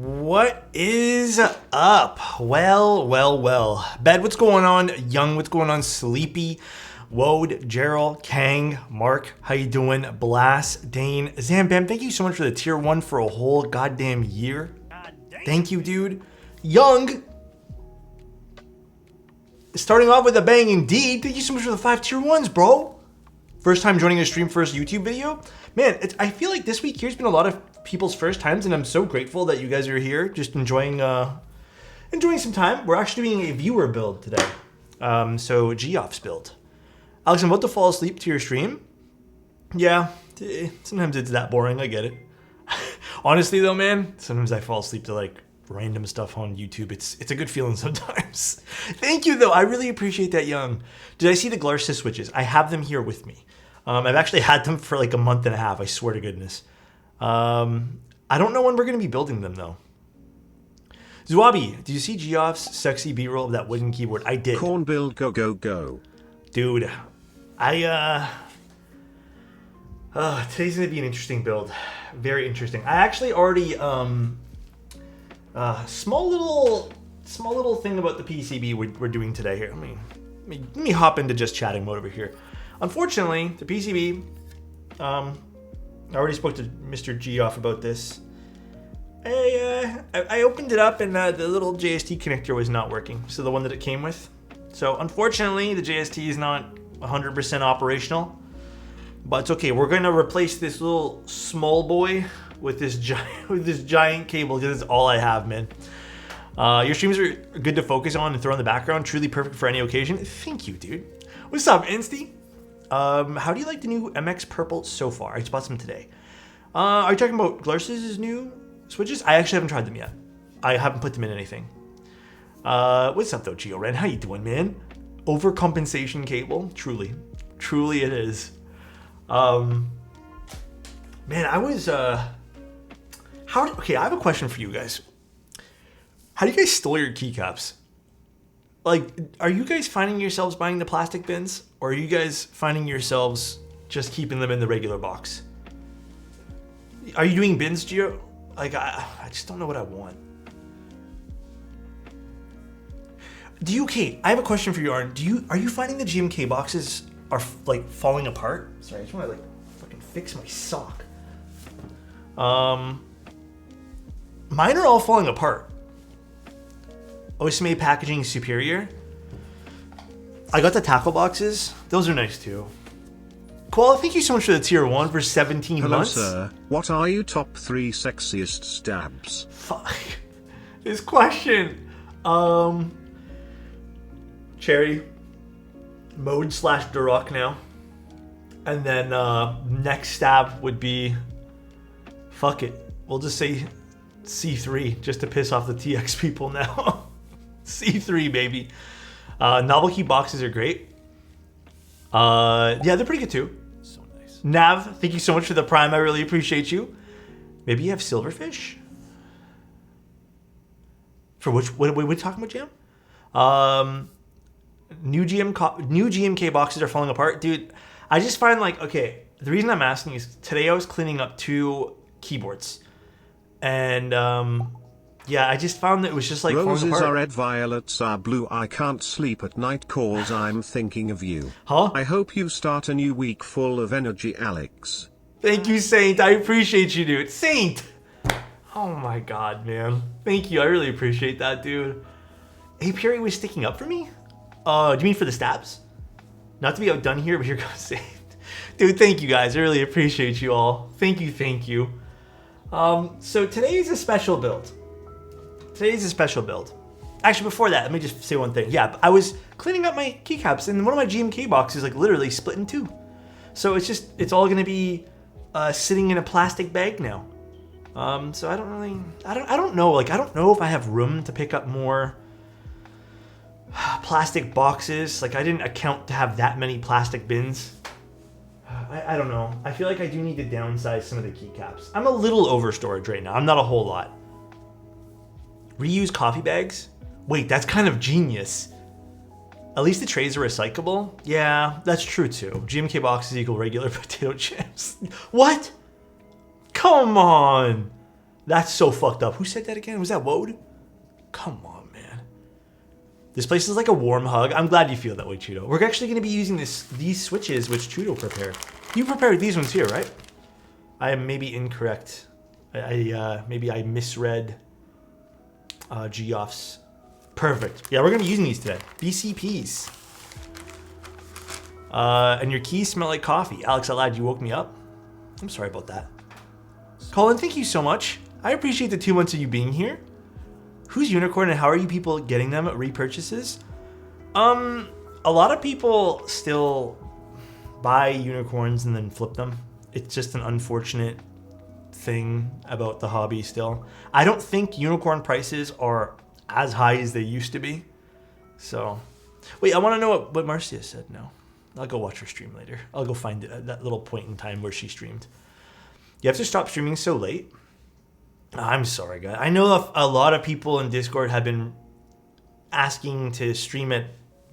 What is up? Well. Bed, what's going on? Young, what's going on? Sleepy, Wode, Gerald, Kang, Mark, how you doing? Blast, Dane, Zambam, thank you so much for the tier 1 for a whole goddamn year. Thank you, dude. Young, starting off with a bang indeed. Thank you so much for the 5 tier 1s, bro. First time joining a stream, first YouTube video. Man, I feel like this week here's been a lot of people's first times, and I'm so grateful that you guys are here, just enjoying some time. We're actually doing a viewer build today, so Geoff's build. Alex, I'm about to fall asleep to your stream. Yeah, sometimes it's that boring. I get it. Honestly, though, man, sometimes I fall asleep to like random stuff on YouTube. It's a good feeling sometimes. Thank you, though. I really appreciate that, Young. Did I see the Glarsis switches? I have them here with me. I've actually had them for like a month and a half. I swear to goodness. I don't know when we're going to be building them, though. Zuabi, did you see Geoff's sexy B-roll of that wooden keyboard? I did. Corn build, go. Dude, today's going to be an interesting build. Very interesting. I actually already, small little thing about the PCB we're doing today here. Let me hop into just chatting mode over here. Unfortunately, the PCB, I already spoke to Mr. Geoff about this. I opened it up and the little JST connector was not working. So the one that it came with. So unfortunately, the JST is not 100% operational. But it's okay. We're going to replace this little small boy with this giant cable because that's all I have, man. Your streams are good to focus on and throw in the background. Truly perfect for any occasion. Thank you, dude. What's up, Insty? How do you like the new MX Purple so far? I bought some today. Are you talking about Glarsis' new switches? I actually haven't tried them yet. I haven't put them in anything. What's up, though, Gio Ren? How you doing, man? Overcompensation cable? Truly it is. Man, I was, okay, I have a question for you guys. How do you guys store your keycaps? Like, are you guys finding yourselves buying the plastic bins? Or are you guys finding yourselves just keeping them in the regular box? Are you doing bins, Gio? Like, I just don't know what I want. Okay, I have a question for you, Arn. Are you finding the GMK boxes are like falling apart? Sorry, I just want to like fucking fix my sock. Mine are all falling apart. OSMA packaging superior. I got the tackle boxes. Those are nice too. Koala, thank you so much for the tier 1 for 17 months. Hello, sir. What are you top 3 sexiest stabs? Fuck. This question. Cherry. Mode / Duroc now. And then next stab would be, fuck it. We'll just say C3 just to piss off the TX people now. C3, baby. Novelty boxes are great. Yeah, they're pretty good too. So nice. Nav, thank you so much for the prime. I really appreciate you. Maybe you have silverfish? For which, what are we talking about, Jam? New GMK boxes are falling apart. Dude, I just find like, okay, the reason I'm asking is today I was cleaning up 2 keyboards. And yeah, I just found that it was just like Roses falling apart. are red, violets are blue. I can't sleep at night cause I'm thinking of you. Huh? I hope you start a new week full of energy, Alex. Thank you, Saint. I appreciate you, dude. Saint! Oh my god, man. Thank you. I really appreciate that, dude. Apiary was sticking up for me? Do you mean for the stabs? Not to be outdone here, but here goes Saint. Dude, thank you guys. I really appreciate you all. Thank you. So today is a special build. Actually, before that, let me just say one thing. Yeah, I was cleaning up my keycaps, and one of my GMK boxes like literally split in 2. So it's all gonna be sitting in a plastic bag now. So I don't know. Like, I don't know if I have room to pick up more plastic boxes. Like, I didn't account to have that many plastic bins. I don't know. I feel like I do need to downsize some of the keycaps. I'm a little over storage right now. I'm not a whole lot. Reuse coffee bags? Wait, that's kind of genius. At least the trays are recyclable. Yeah, that's true too. GMK boxes equal regular potato chips. What? Come on. That's so fucked up. Who said that again? Was that VOD? Come on, man. This place is like a warm hug. I'm glad you feel that way, Chudo. We're actually going to be using these switches, which Chudo prepared. You prepared these ones here, right? I am maybe incorrect. Maybe I misread Geoff's. Perfect. Yeah, we're going to be using these today. BCPs. And your keys smell like coffee. Alex, I lied. You woke me up. I'm sorry about that. Colin, thank you so much. I appreciate the 2 months of you being here. Who's Unikorn and how are you people getting them at repurchases? A lot of people still buy unicorns and then flip them. It's just an unfortunate thing about the hobby still. I don't think unicorn prices are as high as they used to be. So, wait, I want to know what Marcia said now. I'll go watch her stream later. I'll go find it at that little point in time where she streamed. You have to stop streaming so late. I'm sorry, guys. I know a lot of people in Discord have been asking to stream at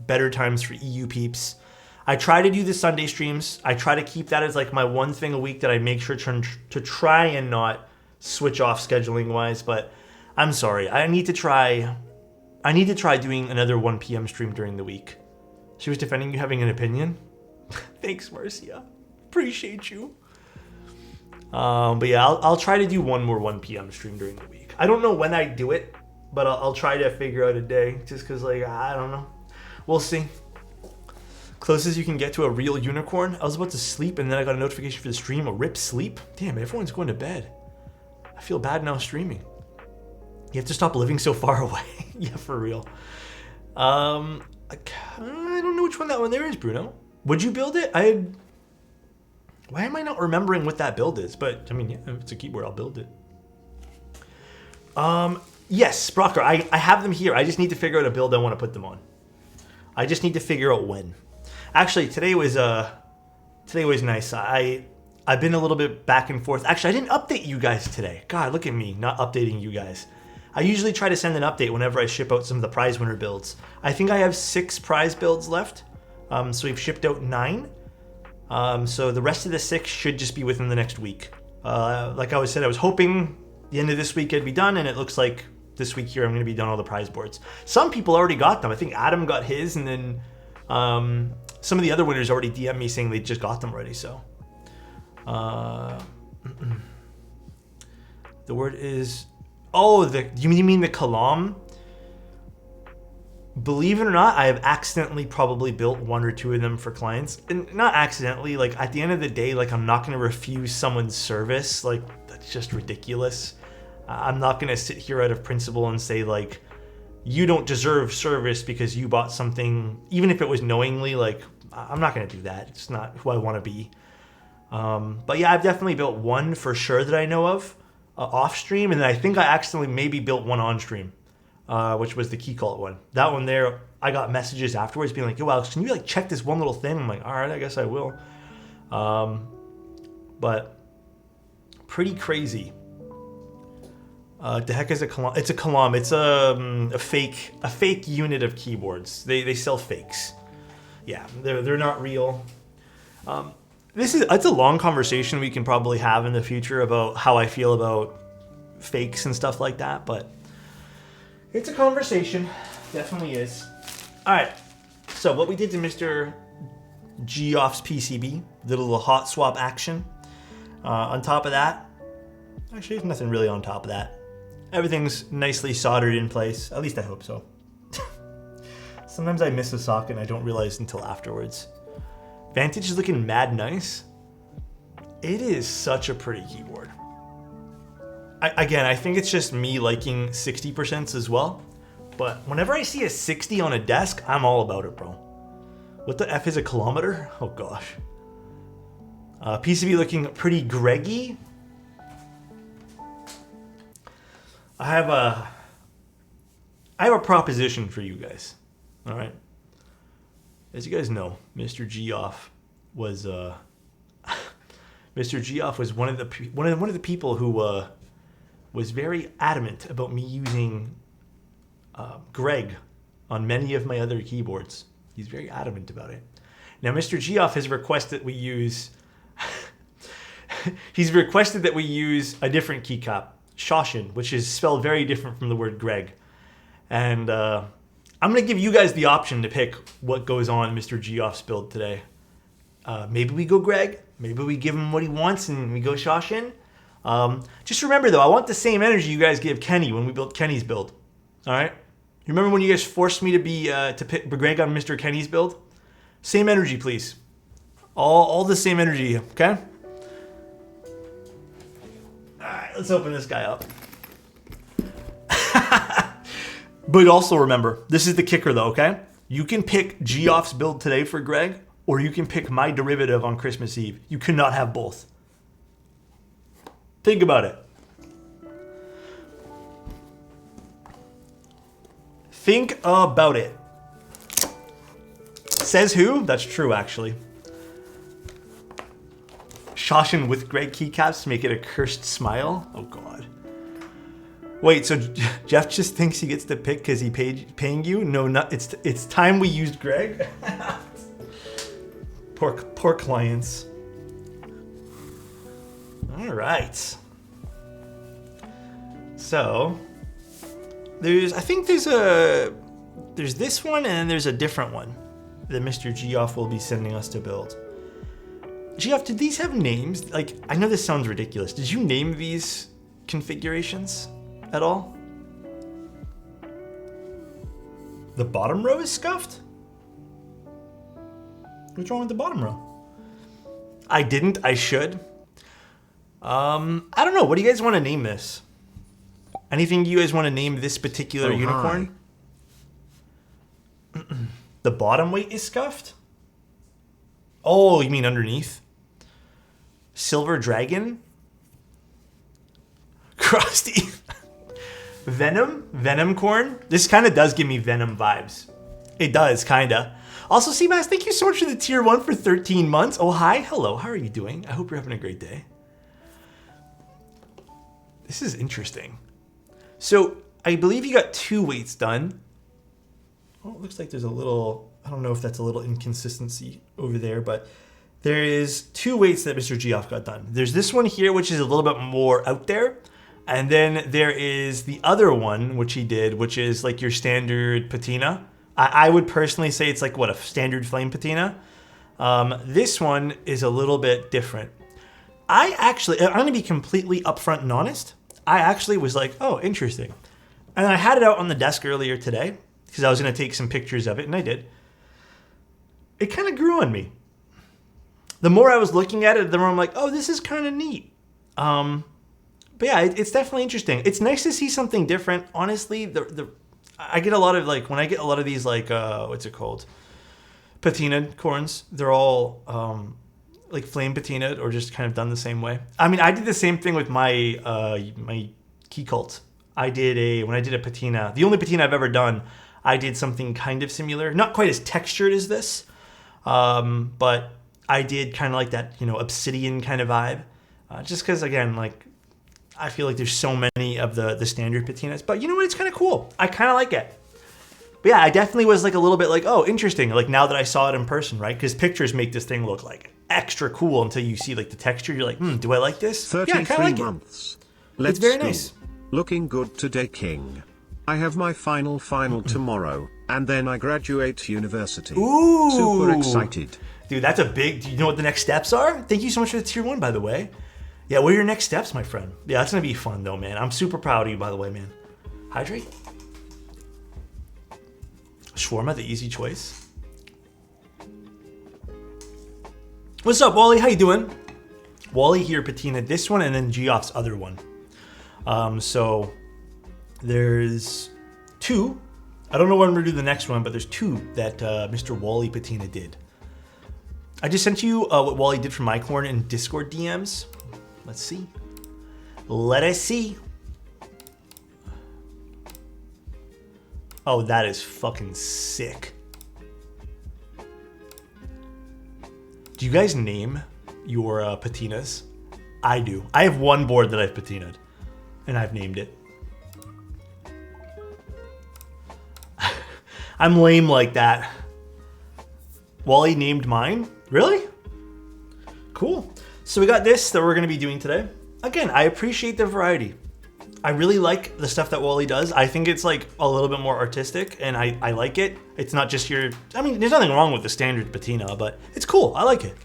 better times for EU peeps. I try to do the Sunday streams. I try to keep that as like my one thing a week that I make sure to try and not switch off scheduling wise. But I'm sorry. I need to try doing another 1 p.m. stream during the week. She was defending you having an opinion. Thanks, Marcia. Appreciate you. But yeah, I'll try to do one more 1 p.m. stream during the week. I don't know when I do it, but I'll try to figure out a day just because, like, I don't know. We'll see. Closest you can get to a real unicorn. I was about to sleep and then I got a notification for the stream. A rip sleep. Damn, everyone's going to bed. I feel bad now streaming. You have to stop living so far away. Yeah, for real. I don't know which one that one there is, Bruno. Would you build it? Why am I not remembering what that build is? But, I mean, yeah, if it's a keyboard, I'll build it. Yes, Sprocker, I have them here. I just need to figure out a build I want to put them on. I just need to figure out when. Actually, today was nice. I've been a little bit back and forth. Actually, I didn't update you guys today. God, look at me, not updating you guys. I usually try to send an update whenever I ship out some of the prize winner builds. I think I have 6 prize builds left. So we've shipped out 9. So the rest of the 6 should just be within the next week. Like I said, I was hoping the end of this week I'd be done, and it looks like this week here I'm going to be done all the prize boards. Some people already got them. I think Adam got his, and then some of the other winners already DM'd me saying they just got them already. So the word is... Oh, you mean the Kalam? Believe it or not, I have accidentally probably built 1 or 2 of them for clients. And not accidentally, like at the end of the day, like I'm not going to refuse someone's service. Like that's just ridiculous. I'm not going to sit here out of principle and say like, you don't deserve service because you bought something, even if it was knowingly. Like I'm not going to do that. It's not who I want to be. But yeah, I've definitely built 1 for sure that I know of off stream. And then I think I accidentally maybe built 1 on stream. Which was the key cult one. That one there, I got messages afterwards being like, yo, Alex, can you like check this one little thing? I'm like, all right, I guess I will. But pretty crazy. The heck is a Kalam? It's a Kalam. It's a fake unit of keyboards. They sell fakes. Yeah, they're not real. It's a long conversation we can probably have in the future about how I feel about fakes and stuff like that, but it's a conversation. Definitely is. All right. So what we did to Mr. Geoff's PCB, the little hot swap action. On top of that, actually, there's nothing really on top of that. Everything's nicely soldered in place. At least I hope so. Sometimes I miss a socket and I don't realize until afterwards. Vantage is looking mad nice. It is such a pretty keyboard. Again, I think it's just me liking 60% as well. But whenever I see a 60 on a desk, I'm all about it, bro. What the F is a kilometer? Oh, gosh. PCB looking pretty Greggy. I have a proposition for you guys. All right. As you guys know, Mr. Geoff was Mr. Geoff was one of the people who was very adamant about me using Greg on many of my other keyboards. He's very adamant about it. Now, Mr. Geoff has requested he's requested that we use a different keycap Shoshin, which is spelled very different from the word Greg. And I'm going to give you guys the option to pick what goes on Mr. Geoff's build today. Maybe we go Greg. Maybe we give him what he wants and we go Shoshin. Just remember, though, I want the same energy you guys gave Kenny when we built Kenny's build. All right? You remember when you guys forced me to pick Greg on Mr. Kenny's build? Same energy, please. All the same energy, okay? All right, let's open this guy up. But also remember, this is the kicker, though, okay? You can pick Geoff's build today for Greg, or you can pick my derivative on Christmas Eve. You cannot have both. Think about it. Think about it. Says who? That's true, actually. Shoshin with Greg keycaps to make it a cursed smile? Oh, God. Wait, so Jeff just thinks he gets to pick because he paying you? No, not. It's time we used Greg. Poor clients. All right. So there's this one and then there's a different one that Mr. Geoff will be sending us to build. Geoff, did these have names? Like, I know this sounds ridiculous. Did you name these configurations at all? The bottom row is scuffed? What's wrong with the bottom row? I didn't. I should. I don't know. What do you guys want to name this? Anything you guys want to name this particular unicorn? The bottom weight is scuffed? Oh, you mean underneath? Silver dragon? Crusty. Venom corn? This kind of does give me Venom vibes. It does, kind of. Also, Seabass, thank you so much for the tier 1 for 13 months. Oh, hi. Hello. How are you doing? I hope you're having a great day. This is interesting. So, I believe you got 2 weights done. Oh, it looks like there's a little... I don't know if that's a little inconsistency over there, but there is 2 weights that Mr. Geoff got done. There's this one here, which is a little bit more out there. And then there is the other one, which he did, which is like your standard patina. I would personally say it's like, what, a standard flame patina? This one is a little bit different. I'm going to be completely upfront and honest. I actually was like, oh, interesting. And I had it out on the desk earlier today because I was going to take some pictures of it, and I did. It kind of grew on me. The more I was looking at it, the more I'm like, oh, this is kind of neat. But yeah, it's definitely interesting. It's nice to see something different. Honestly, I get a lot of, like, when I get a lot of these, like, what's it called? Patina corns. They're all, like, flame patina or just kind of done the same way. I mean, I did the same thing with my my key cult. When I did a patina, the only patina I've ever done, I did something kind of similar. Not quite as textured as this, but I did kind of like that, obsidian kind of vibe. Just because, again, like, I feel like there's so many of the standard patinas, but you know what? It's kind of cool. I kind of like it. But yeah, I definitely was like a little bit like, oh, interesting. Like now that I saw it in person, right? Because pictures make this thing look like extra cool until you see like the texture. You're like, do I like this? 33 yeah, I kind of like months. it. Let's It's very go. nice. Looking good today, King. I have my final tomorrow, and then I graduate university. Ooh. Super excited. Dude, that's a big, do you know what the next steps are? Thank you so much for the tier 1, by the way. Yeah, what are your next steps, my friend? Yeah, that's going to be fun, though, man. I'm super proud of you, by the way, man. Hydrate. Shawarma, the easy choice. What's up, Wally? How you doing? Wally here, Patina, this one, and then Geoff's other one. So there's 2. I don't know when we're going to do the next one, but there's 2 that Mr. Wally Patina did. I just sent you what Wally did for my corn in Discord DMs. Let's see. Let us see. Oh, that is fucking sick. Do you guys name your patinas? I do. I have one board that I've patinaed, and I've named it. I'm lame like that. Wally named mine? Really? Cool. So we got this that we're going to be doing today. Again, I appreciate the variety. I really like the stuff that Wally does. I think it's like a little bit more artistic, and I like it. It's not just your... I mean, there's nothing wrong with the standard patina, but it's cool. I like it.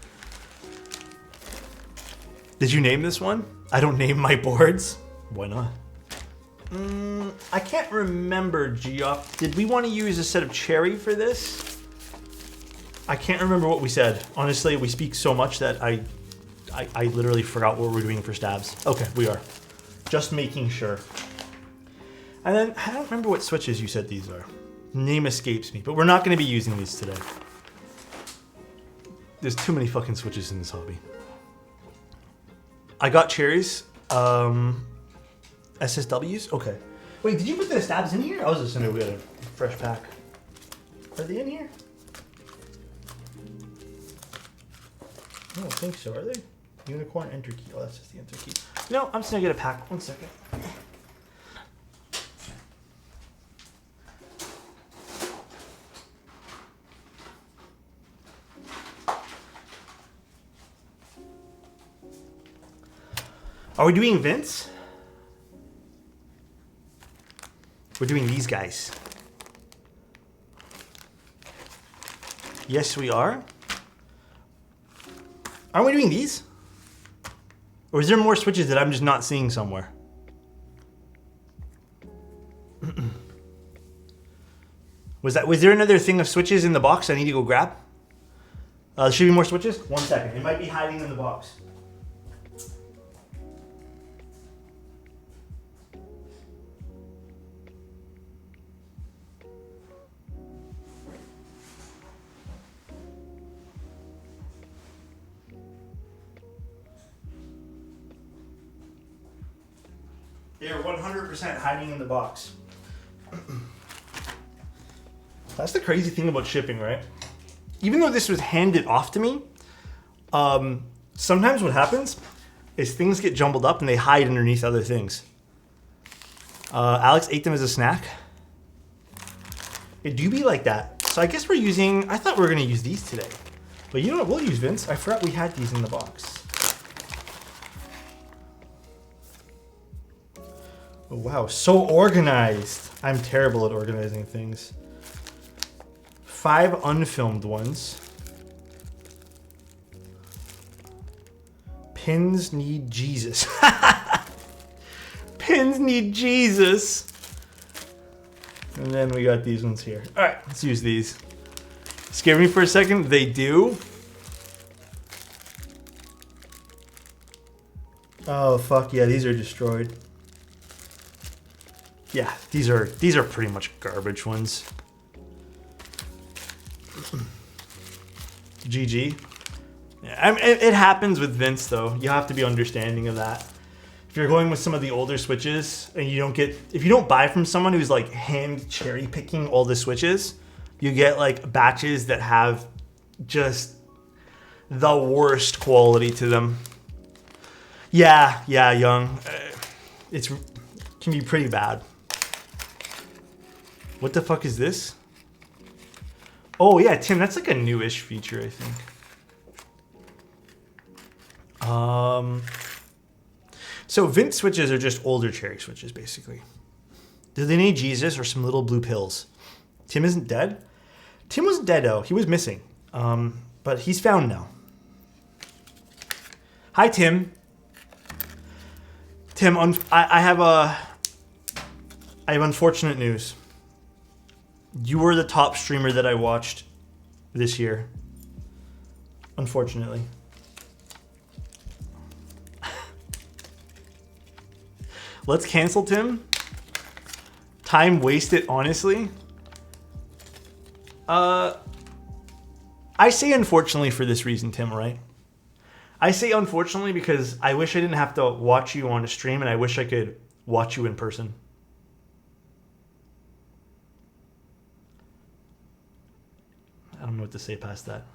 Did you name this one? I don't name my boards. Why not? I can't remember, Geoff. Did we want to use a set of cherry for this? I can't remember what we said. Honestly, we speak so much that I literally forgot what we're doing for stabs. Okay, we are. Just making sure. And then, I don't remember what switches you said these are. Name escapes me, but we're not going to be using these today. There's too many fucking switches in this hobby. I got cherries. SSWs? Okay. Wait, did you put the stabs in here? I was assuming we got a fresh pack. Are they in here? I don't think so, are they? Unikorn enter key. Oh, that's just the enter key. No, I'm just gonna get a pack. 1 second. Are we doing Vince? We're doing these guys. Yes, we are. Aren't we doing these? Or is there more switches that I'm just not seeing somewhere? Was there another thing of switches in the box I need to go grab? There should be more switches? 1 second. It might be hiding in the box. They're 100% hiding in the box. That's the crazy thing about shipping, right? Even though this was handed off to me, sometimes what happens is things get jumbled up and they hide underneath other things. Alex ate them as a snack. It do be like that. So I guess we're using, I thought we were gonna use these today. But you know what, we'll use Vince. I forgot we had these in the box. Oh, wow, so organized. I'm terrible at organizing things. 5 unfilmed ones. Pins need Jesus. Pins need Jesus. And then we got these ones here. All right, let's use these. Scare me for a second. They do. Oh, fuck yeah, these are destroyed. Yeah, these are pretty much garbage ones. GG. Yeah, I mean, it happens with Vince though. You have to be understanding of that. If you're going with some of the older switches and if you don't buy from someone who's like hand cherry picking all the switches, you get like batches that have just the worst quality to them. Yeah, young. It can be pretty bad. What the fuck is this? Oh yeah, Tim, that's like a newish feature, I think. So Vince switches are just older cherry switches, basically. Do they need Jesus or some little blue pills? Tim isn't dead? Tim wasn't dead though, he was missing. But he's found now. Hi, Tim. Tim, I have unfortunate news. You were the top streamer that I watched this year. Unfortunately. Let's cancel Tim. Time wasted, honestly. I say unfortunately for this reason, Tim, right? I say unfortunately because I wish I didn't have to watch you on a stream and I wish I could watch you in person. I don't know what to say past that.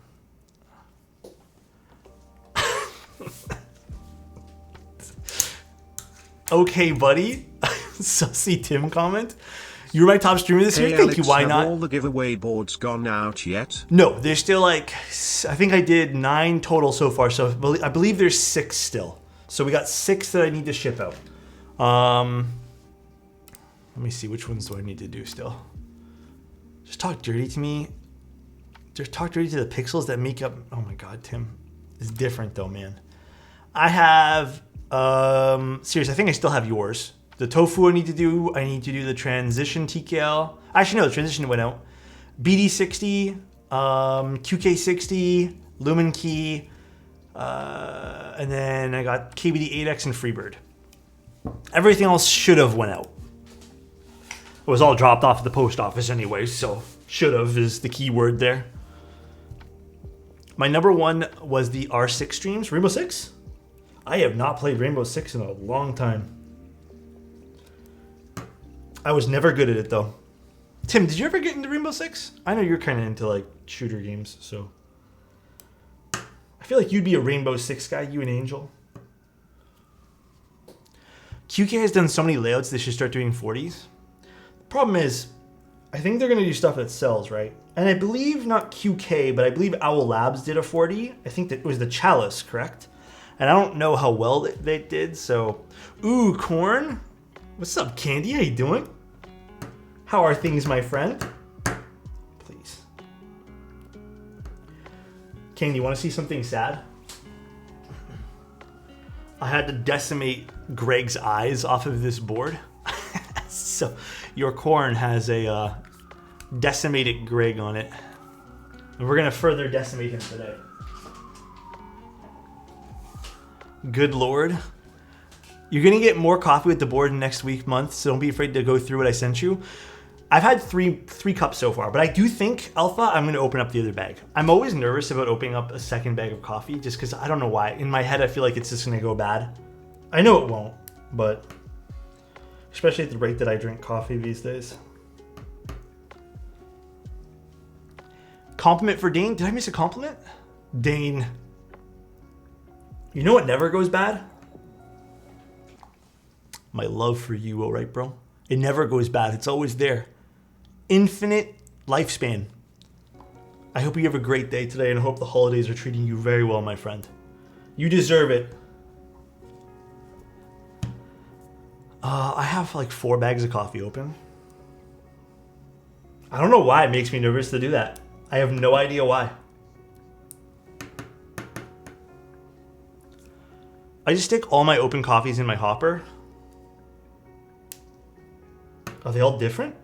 Okay, buddy. Sussy Tim comment. You were my top streamer this year. Thank you. Why not? Have all the giveaway boards gone out yet? No, there's still like, I think I did 9 total so far. So I believe there's 6 still. So we got 6 that I need to ship out. Let me see, which ones do I need to do still? Just talk dirty to me. Just talk dirty to the pixels that make up. Oh my God, Tim. It's different though, man. I have, seriously, I think I still have yours. The tofu I need to do the transition TKL. Actually, no, the transition went out. BD60, QK60, Lumen Key, and then I got KBD8X and Freebird. Everything else should have went out. It was all dropped off at the post office anyway, so should have is the key word there. My number one was the R6 streams. Rainbow Six? I have not played Rainbow Six in a long time. I was never good at it though. Tim, did you ever get into Rainbow Six? I know you're kind of into like shooter games, so. I feel like you'd be a Rainbow Six guy, you and Angel. QK has done so many layouts they should start doing 40s. The problem is, I think they're going to do stuff that sells, right? And I believe not QK, but I believe Owl Labs did a 40. I think that it was the Chalice, correct? And I don't know how well they did, so. Ooh, Corn. What's up, Candy? How you doing? How are things, my friend? Please. Candy, you want to see something sad? I had to decimate Greg's eyes off of this board. So your Corn has a decimated Greg on it. And we're going to further decimate him today. Good Lord. You're going to get more coffee with the board next month, so don't be afraid to go through what I sent you. I've had three cups so far, but I do think, Alpha, I'm going to open up the other bag. I'm always nervous about opening up a second bag of coffee just because I don't know why. In my head, I feel like it's just going to go bad. I know it won't, but especially at the rate that I drink coffee these days. Compliment for Dane. Did I miss a compliment? Dane. You know what never goes bad? My love for you, all right, bro? It never goes bad. It's always there. Infinite lifespan. I hope you have a great day today, and I hope the holidays are treating you very well, my friend. You deserve it. I have like 4 bags of coffee open. I don't know why it makes me nervous to do that. I have no idea why. I just stick all my open coffees in my hopper. Are they all different?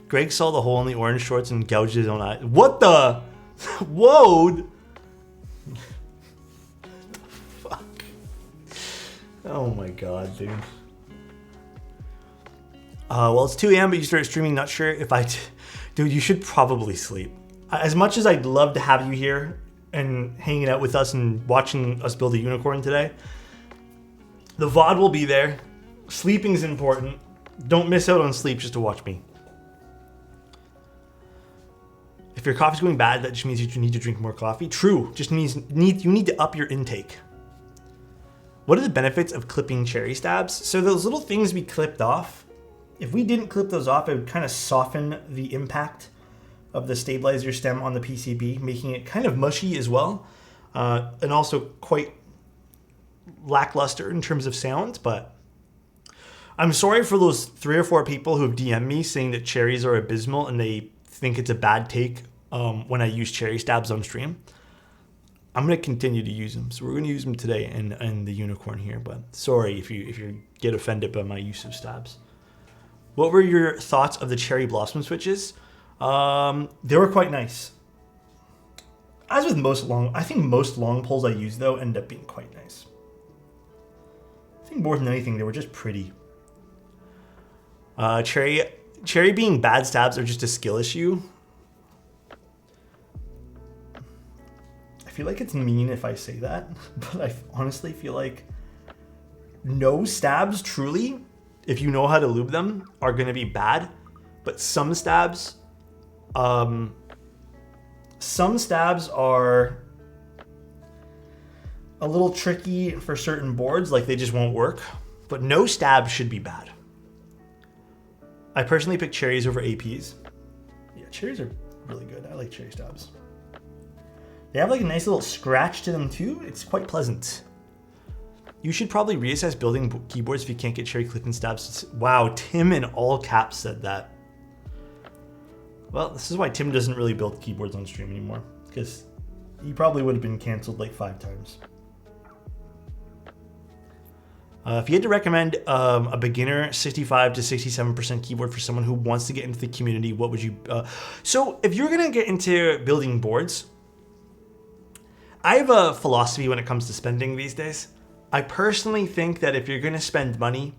Greg saw the hole in the orange shorts and gouged his own eye. What the? Whoa! Fuck. Oh my god, dude. Well, it's 2 a.m., but you started streaming. Not sure if dude, you should probably sleep. As much as I'd love to have you here and hanging out with us and watching us build a unicorn today, the VOD will be there. Sleeping is important. Don't miss out on sleep just to watch me. If your coffee's going bad, that just means you need to drink more coffee. True. Just means you need to up your intake. What are the benefits of clipping cherry stabs? So those little things we clipped off, if we didn't clip those off, it would kind of soften the impact of the stabilizer stem on the PCB, making it kind of mushy as well, and also quite lackluster in terms of sound. But I'm sorry for those 3 or 4 people who have DM'd me saying that cherries are abysmal and they think it's a bad take when I use cherry stabs on stream. I'm going to continue to use them. So we're going to use them today in the unicorn here. But sorry if you get offended by my use of stabs. What were your thoughts of the cherry blossom switches? They were quite nice. As with I think most long poles I use though end up being quite nice. I think more than anything, they were just pretty. Cherry being bad stabs are just a skill issue. I feel like it's mean if I say that, but I honestly feel like no stabs truly, if you know how to lube them, are going to be bad. But some stabs are a little tricky for certain boards, like they just won't work. But no stab should be bad. I personally pick cherries over APs. Yeah, cherries are really good. I like cherry stabs. They have like a nice little scratch to them too. It's quite pleasant. You should probably reassess building keyboards if you can't get cherry clip and stabs. Wow, Tim in all caps said that. Well, this is why Tim doesn't really build keyboards on stream anymore, because he probably would have been canceled like 5 times. If you had to recommend a beginner 65 to 67% keyboard for someone who wants to get into the community, what would you... So if you're going to get into building boards, I have a philosophy when it comes to spending these days. I personally think that if you're going to spend money,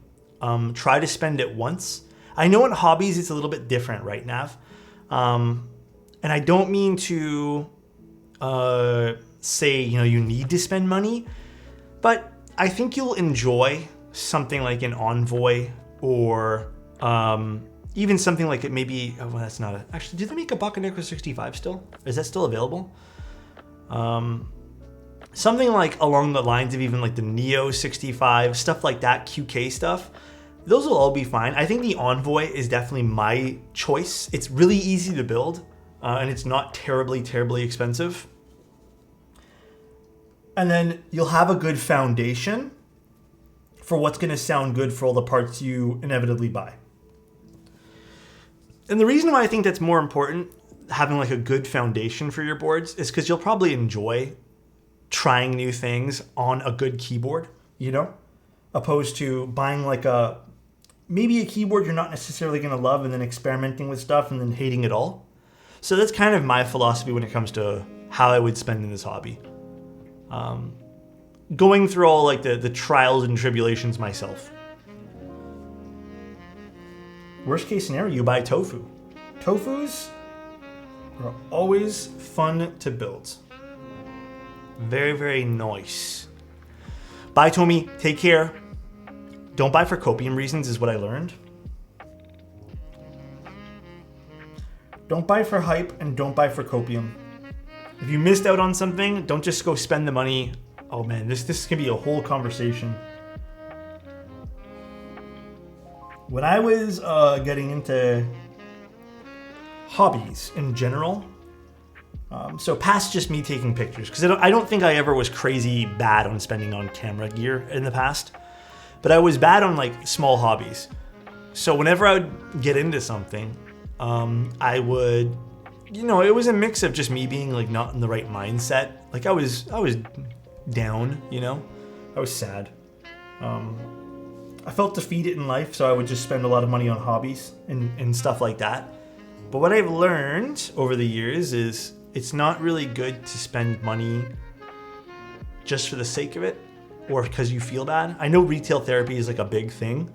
try to spend it once. I know in hobbies it's a little bit different, right, Nav? And I don't mean to say, you need to spend money, but I think you'll enjoy something like an Envoy or even something like it maybe, oh, well, that's not a, actually, do they make a Buccaneer 65 still? Is that still available? Something like along the lines of even like the Neo 65, stuff like that, QK stuff. Those will all be fine. I think the Envoy is definitely my choice. It's really easy to build and it's not terribly, terribly expensive. And then you'll have a good foundation for what's going to sound good for all the parts you inevitably buy. And the reason why I think that's more important, having like a good foundation for your boards, is because you'll probably enjoy trying new things on a good keyboard, opposed to buying like maybe a keyboard you're not necessarily going to love and then experimenting with stuff and then hating it all. So that's kind of my philosophy when it comes to how I would spend in this hobby. Going through all like the trials and tribulations myself. Worst case scenario, you buy tofu. Tofus are always fun to build. Very, very nice. Bye, Tommy. Take care. Don't buy for copium reasons is what I learned. Don't buy for hype and don't buy for copium. If you missed out on something, don't just go spend the money. Oh man, this could be a whole conversation. When I was getting into hobbies in general, so past just me taking pictures, because I don't think I ever was crazy bad on spending on camera gear in the past, but I was bad on like small hobbies. So whenever I would get into something, I would, it was a mix of just me being like not in the right mindset. Like I was down, I was sad. I felt defeated in life, so I would just spend a lot of money on hobbies and stuff like that. But what I've learned over the years is it's not really good to spend money just for the sake of it or because you feel bad. I know retail therapy is like a big thing,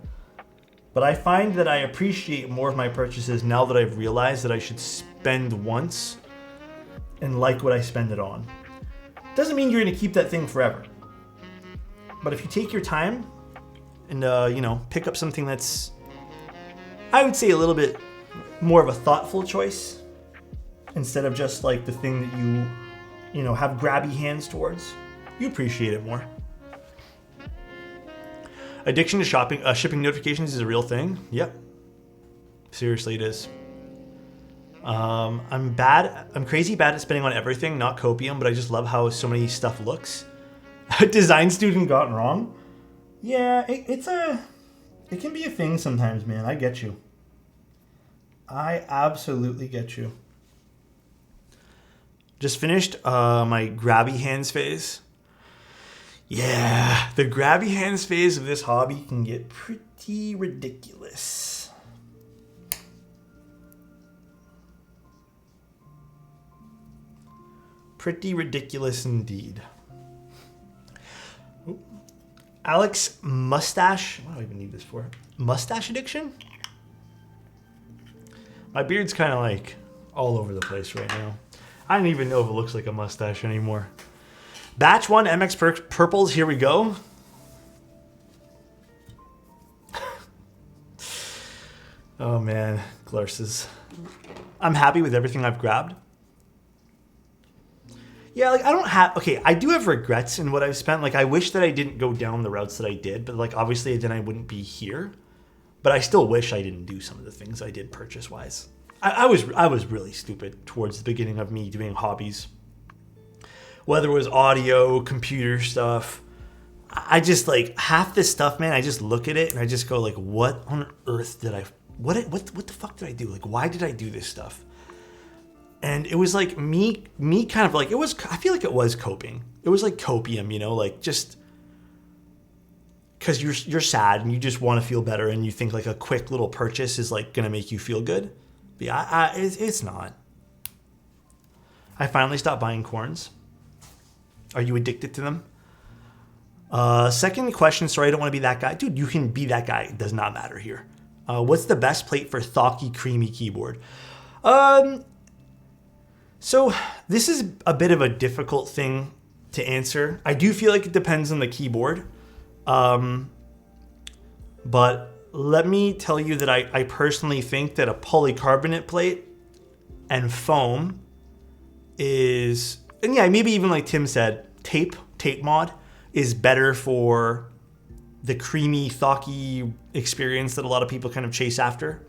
but I find that I appreciate more of my purchases now that I've realized that I should spend once and like what I spend it on. Doesn't mean you're going to keep that thing forever. But if you take your time and, pick up something that's, I would say, a little bit more of a thoughtful choice instead of just like the thing that you have grabby hands towards, you appreciate it more. Addiction to shipping notifications is a real thing. Yep. Seriously, it is. I'm crazy bad at spending on everything, not copium, but I just love how so many stuff looks. Design student gotten wrong? Yeah, it can be a thing sometimes, man. I get you. I absolutely get you. Just finished my grabby hands phase. Yeah, the grabby hands phase of this hobby can get pretty ridiculous. Pretty ridiculous indeed. Alex mustache. What do I even need this for? Mustache addiction? My beard's kind of like all over the place right now. I don't even know if it looks like a mustache anymore. Batch 1 MX Purples, here we go. Oh man, Glarses. I'm happy with everything I've grabbed. Yeah, like I do have regrets in what I've spent. Like I wish that I didn't go down the routes that I did, but like obviously then I wouldn't be here. But I still wish I didn't do some of the things I did purchase-wise. I was really stupid towards the beginning of me doing hobbies. Whether it was audio, computer stuff, I just like half this stuff, man. I just look at it and I just go like, what on earth did I? What the fuck did I do? Like, why did I do this stuff? And it was like me kind of like, it was, I feel like it was coping. It was like copium, you know, like just because you're sad and you just want to feel better and you think like a quick little purchase is like going to make you feel good. But yeah, it's not. I finally stopped buying corns. Are you addicted to them? Second question, sorry, I don't want to be that guy. Dude, you can be that guy. It does not matter here. What's the best plate for thocky, creamy keyboard? So this is a bit of a difficult thing to answer. I do feel like it depends on the keyboard. But let me tell you that I personally think that a polycarbonate plate and foam is, and yeah, maybe even like Tim said, tape mod is better for the creamy, thocky experience that a lot of people kind of chase after.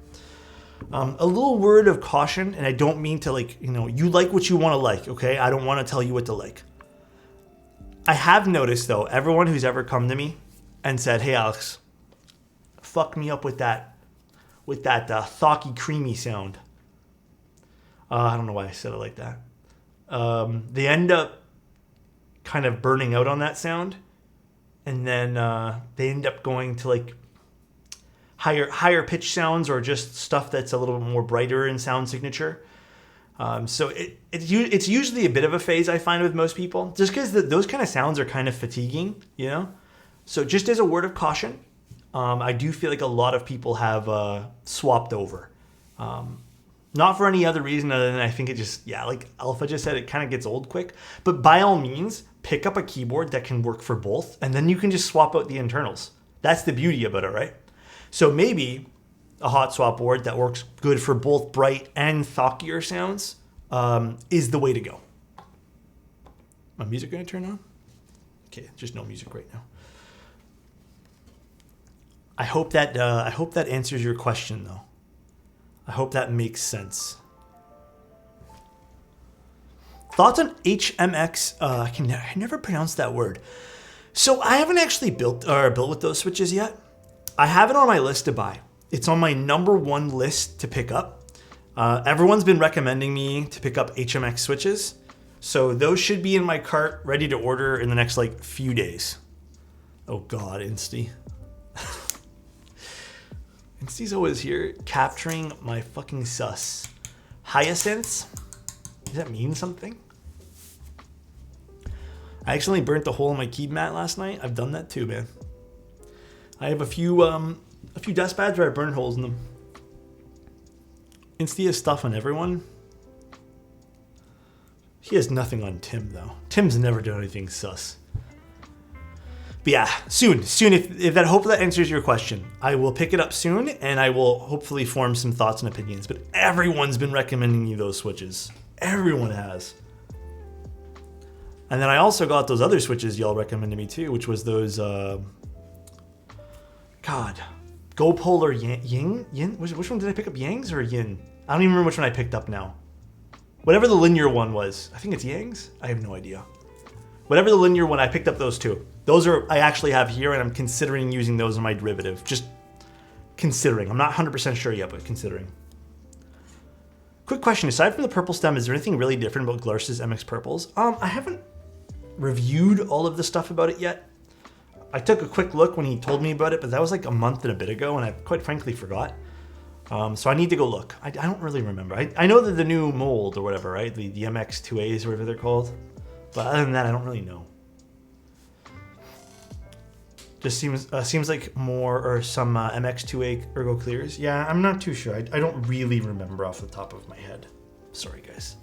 A little word of caution, and I don't mean to like, you know, you like what you want to like, okay? I don't want to tell you what to like. I have noticed though, everyone who's ever come to me and said, hey Alex, fuck me up with that thocky, creamy sound. I don't know why I said it like that. They end up kind of burning out on that sound, and then they end up going to like higher pitch sounds or just stuff that's a little bit more brighter in sound signature. So it's usually a bit of a phase I find with most people, just because those kind of sounds are kind of fatiguing, you know? So just as a word of caution, I do feel like a lot of people have swapped over. Not for any other reason other than I think it just, yeah, like Alpha just said, it kind of gets old quick. But by all means, pick up a keyboard that can work for both, and then you can just swap out the internals. That's the beauty about it, right? So maybe a hot swap board that works good for both bright and thockier sounds is the way to go. My music going to turn on? Okay, just no music right now. I hope that answers your question, though. I hope that makes sense. Thoughts on HMX? I can never pronounce that word. So I haven't actually built with those switches yet. I have it on my list to buy. It's on my number one list to pick up. Everyone's been recommending me to pick up HMX switches. So those should be in my cart, ready to order in the next like few days. Oh God, Insty. Insty's always here capturing my fucking sus. Hyacinths? Does that mean something? I accidentally burnt the hole in my key mat last night. I've done that too, man. I have a few dust pads where I burned holes in them. Insty has stuff on everyone. He has nothing on Tim though. Tim's never done anything sus. But yeah, soon. If that, hopefully that answers your question. I will pick it up soon, and I will hopefully form some thoughts and opinions. But everyone's been recommending me those switches. Everyone has. And then I also got those other switches y'all recommended me too, which was those, Go Polar Yin? Which one did I pick up, Yang's or Yin? I don't even remember which one I picked up now. Whatever the linear one was. I think it's Yang's? I have no idea. Whatever the linear one, I picked up those two. Those are, I actually have here, and I'm considering using those in my derivative. Just considering. I'm not 100% sure yet, but considering. Quick question. Aside from the purple stem, is there anything really different about Glarce's MX Purples? I haven't reviewed all of the stuff about it yet. I took a quick look when he told me about it, but that was like a month and a bit ago, and I quite frankly forgot. So I need to go look. I don't really remember. I know that the new mold or whatever, right? The MX2As or whatever they're called. But other than that, I don't really know. Just seems like more or some MX2A Ergo Clears. Yeah, I'm not too sure. I don't really remember off the top of my head. Sorry, guys.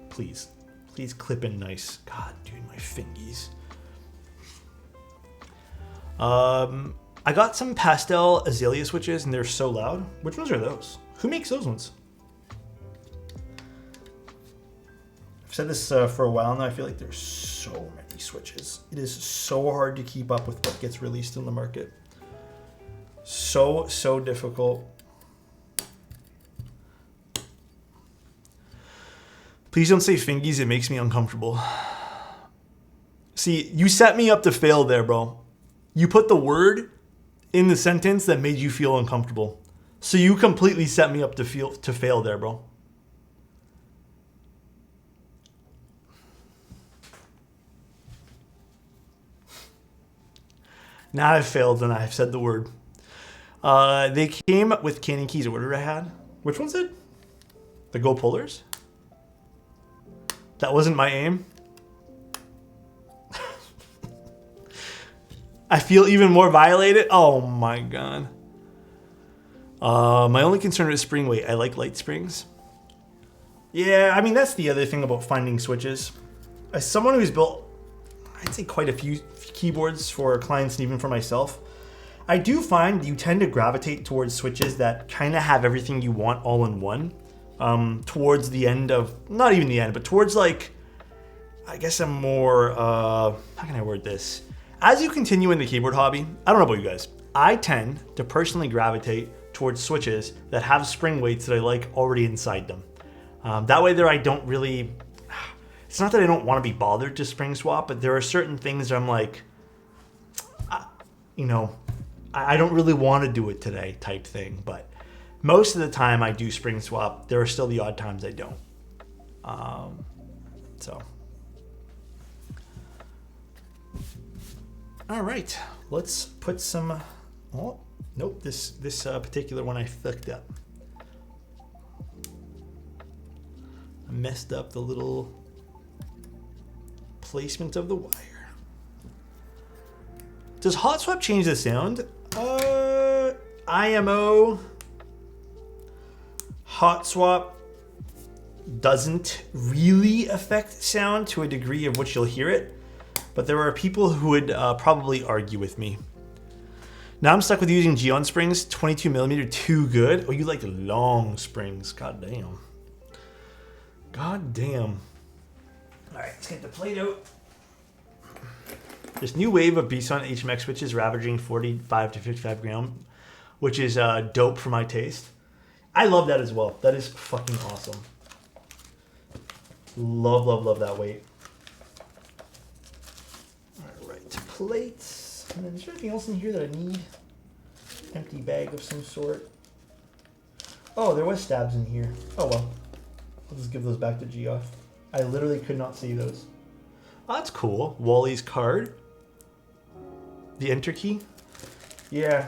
Please clip in nice. God, dude, my fingies. I got some pastel azalea switches, and they're so loud. Which ones are those? Who makes those ones? I've said this for a while now. I feel like there's so many switches. It is so hard to keep up with what gets released in the market. So difficult. Please don't say fingies. It makes me uncomfortable. See, you set me up to fail there, bro. You put the word in the sentence that made you feel uncomfortable. So you completely set me up to fail there, bro. Now I've failed and I've said the word. They came with canning keys. What did I had? Which one's it? The Go Pullers? That wasn't my aim. I feel even more violated. Oh my god. My only concern is spring weight. I like light springs. Yeah, I mean, that's the other thing about finding switches. As someone who's built, I'd say, quite a few keyboards for clients and even for myself, I do find you tend to gravitate towards switches that kind of have everything you want all in one. Towards the end of, not even the end, but towards like, I guess a more, how can I word this? As you continue in the keyboard hobby, I don't know about you guys, I tend to personally gravitate towards switches that have spring weights that I like already inside them. That way there I don't really, it's not that I don't want to be bothered to spring swap, but there are certain things that I'm like, you know, I don't really want to do it today type thing, but most of the time I do spring swap. There are still the odd times I don't. So. All right, let's put some, oh, nope, this particular one I fucked up. I messed up the little placement of the wire. Does hot swap change the sound? IMO hot swap doesn't really affect sound to a degree of which you'll hear it, but there are people who would probably argue with me. Now I'm stuck with using Geon springs, 22mm, too good. Oh, you like long springs, god damn. God damn. All right, let's get the plate out. This new wave of B-Son HMX switches ravaging 45 to 55 gram, which is dope for my taste. I love that as well. That is fucking awesome. Love, love, love that weight. All right, plates. And then is there anything else in here that I need? Empty bag of some sort. Oh, there was stabs in here. Oh well. I'll just give those back to Geoff. I literally could not see those. Oh, that's cool. Wally's card. The enter key. Yeah.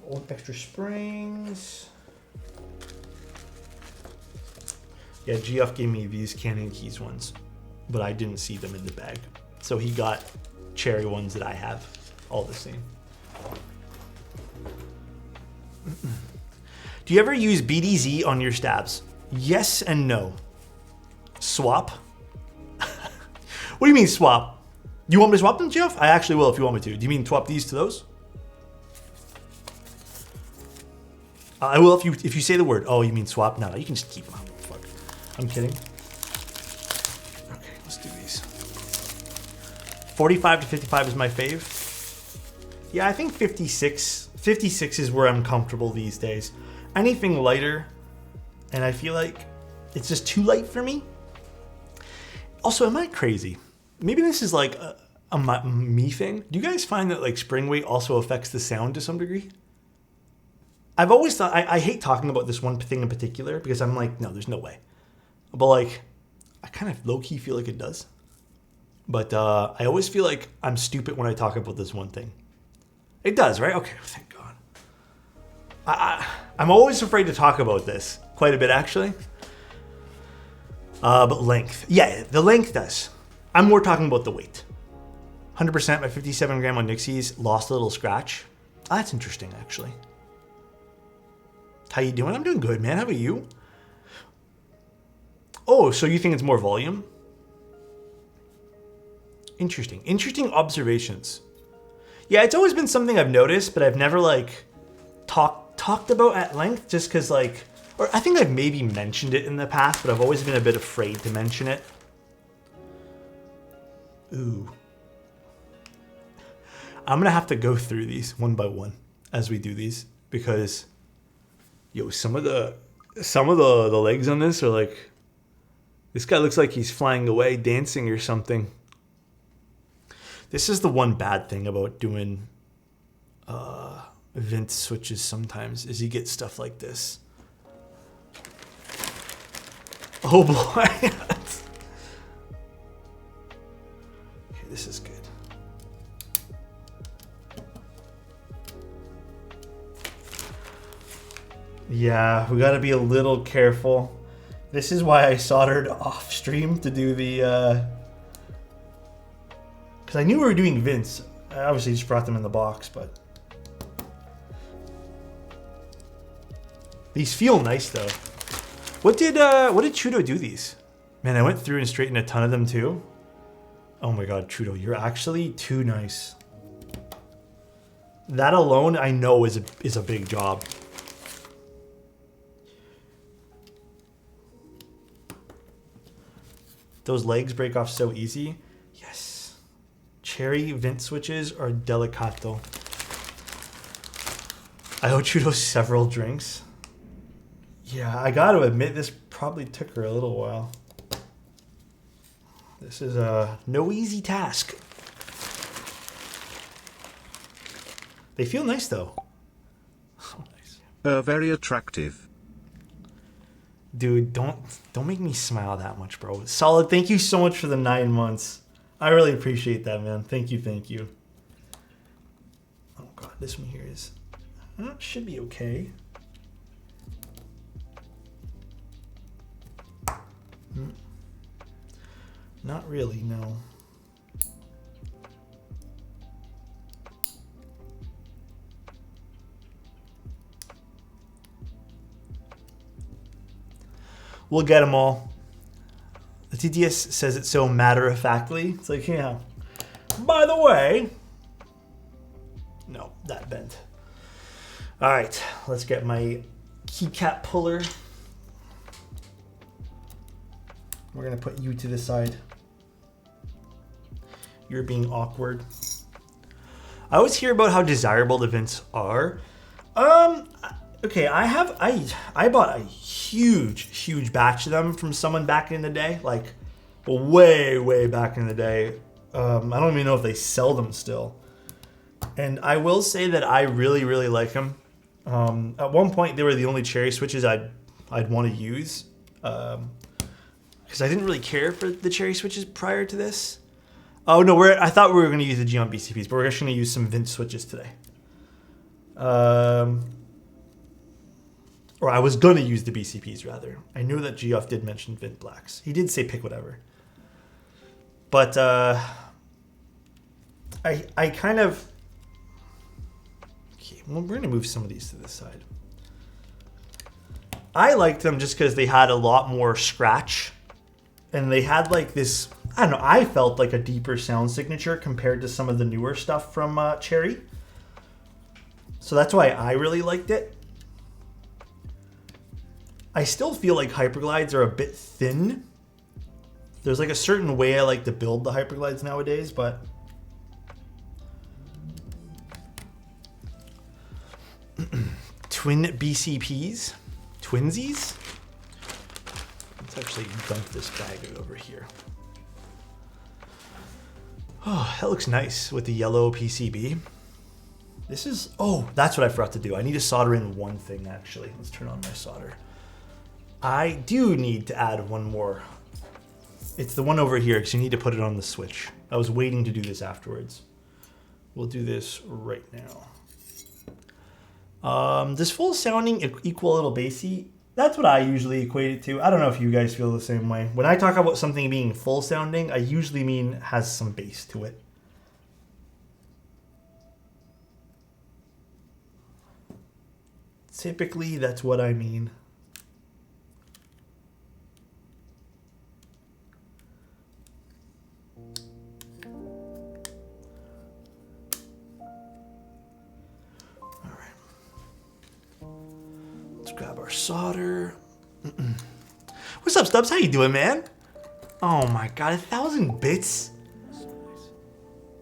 Old extra springs. Yeah, Geoff gave me these canning keys ones, but I didn't see them in the bag. So he got cherry ones that I have, all the same. Do you ever use BDZ on your stabs? Yes and no. Swap? What do you mean swap? You want me to swap them, Geoff? I actually will if you want me to. Do you mean swap these to those? I will if you say the word. Oh, you mean swap? No, you can just keep them. Fuck. I'm kidding. Okay, let's do these. 45 to 55 is my fave. Yeah, I think 56. 56 is where I'm comfortable these days. Anything lighter, and I feel like it's just too light for me. Also, am I crazy? Maybe this is like a me thing. Do you guys find that like spring weight also affects the sound to some degree? I've always thought, I hate talking about this one thing in particular because I'm like, no, there's no way. But like, I kind of low-key feel like it does. But I always feel like I'm stupid when I talk about this one thing. It does, right? Okay, thank God. I'm always afraid to talk about this. Quite a bit, actually. But length. Yeah, the length does. I'm more talking about the weight. 100% my 57 gram on Nixies lost a little scratch. Oh, that's interesting, actually. How you doing? I'm doing good, man. How about you? Oh, so you think it's more volume? Interesting. Interesting observations. Yeah, it's always been something I've noticed, but I've never like talked about at length just because like, or I think I've maybe mentioned it in the past, but I've always been a bit afraid to mention it. Ooh. I'm going to have to go through these one by one as we do these because, yo, some of the Some of the legs on this are like, this guy looks like he's flying away, dancing or something. This is the one bad thing about doing Vint switches sometimes, is you get stuff like this. Oh boy. Okay, this is good. Yeah, we gotta be a little careful. This is why I soldered off stream to do the, because I knew we were doing Vints. I obviously just brought them in the box, but these feel nice though. What did Trudeau do these? Man, I went through and straightened a ton of them too. Oh my God, Trudeau, you're actually too nice. That alone, I know is a big job. Those legs break off so easy. Yes. Cherry Vint switches are delicato. I owe Trudeau several drinks. Yeah, I gotta admit, this probably took her a little while. This is no easy task. They feel nice though. Oh, nice. Very attractive. Dude, don't make me smile that much, bro. Solid, thank you so much for the 9 months. I really appreciate that, man. Thank you, thank you. Oh God, this one here is should be okay. Not really, no. We'll get them all. The TTS says it so matter-of-factly. It's like, yeah. By the way. No, that bent. All right, let's get my keycap puller. We're gonna put you to the side. You're being awkward. I always hear about how desirable the Vints are. Okay, I bought a huge batch of them from someone back in the day, like way back in the day. I don't even know if they sell them still. And I will say that I really like them. At one point, they were the only cherry switches I'd want to use, because I didn't really care for the cherry switches prior to this. Oh no, I thought we were going to use the Geon BCPs, but we're actually going to use some Vint switches today. Or I was going to use the BCPs, rather. I knew that Geoff did mention Vint Blacks. He did say pick whatever. But I kind of... Okay, well, we're going to move some of these to this side. I liked them just because they had a lot more scratch. And they had like this... I don't know, I felt like a deeper sound signature compared to some of the newer stuff from Cherry. So that's why I really liked it. I still feel like Hyperglides are a bit thin. There's like a certain way I like to build the Hyperglides nowadays, but... Twin BCPs? Twinsies? Let's actually dump this bag over here. Oh, that looks nice with the yellow PCB. This is... Oh, that's what I forgot to do. I need to solder in one thing, actually. Let's turn on my solder. I do need to add one more. It's the one over here, because you need to put it on the switch. I was waiting to do this afterwards. We'll do this right now. Does full sounding equal a little bassy? That's what I usually equate it to. I don't know if you guys feel the same way. When I talk about something being full sounding, I usually mean has some bass to it. Typically, that's what I mean. Grab our solder. What's up, Stubbs? How you doing, man? Oh my God, 1,000 bits.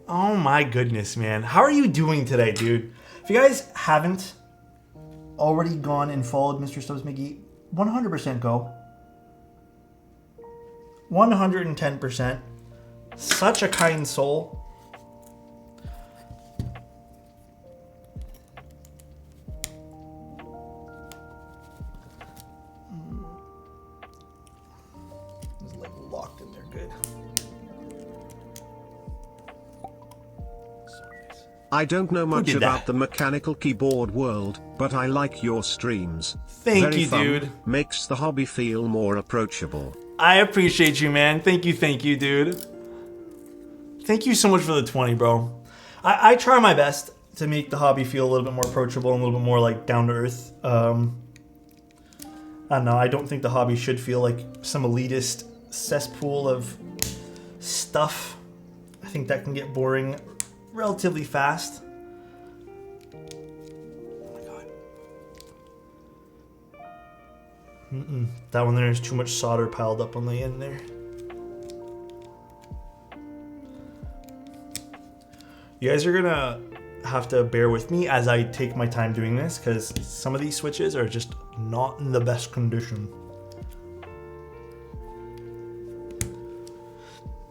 Oh my goodness, man. How are you doing today, dude? If you guys haven't already gone and followed Mr. Stubbs McGee 100% go. 110%. Such a kind soul. It's like locked in there good. So nice. I don't know much did about that? the mechanical keyboard world, but I like your streams. Thank Very you, fun, dude. Makes the hobby feel more approachable. I appreciate you, man. Thank you, dude. Thank you so much for the 20, bro. I try my best to make the hobby feel a little bit more approachable and a little bit more like down to earth. I don't know. I don't think the hobby should feel like some elitist cesspool of stuff. I think that can get boring relatively fast. Oh my god. That one there is too much solder piled up on the end there. You guys are gonna have to bear with me as I take my time doing this because some of these switches are just not in the best condition.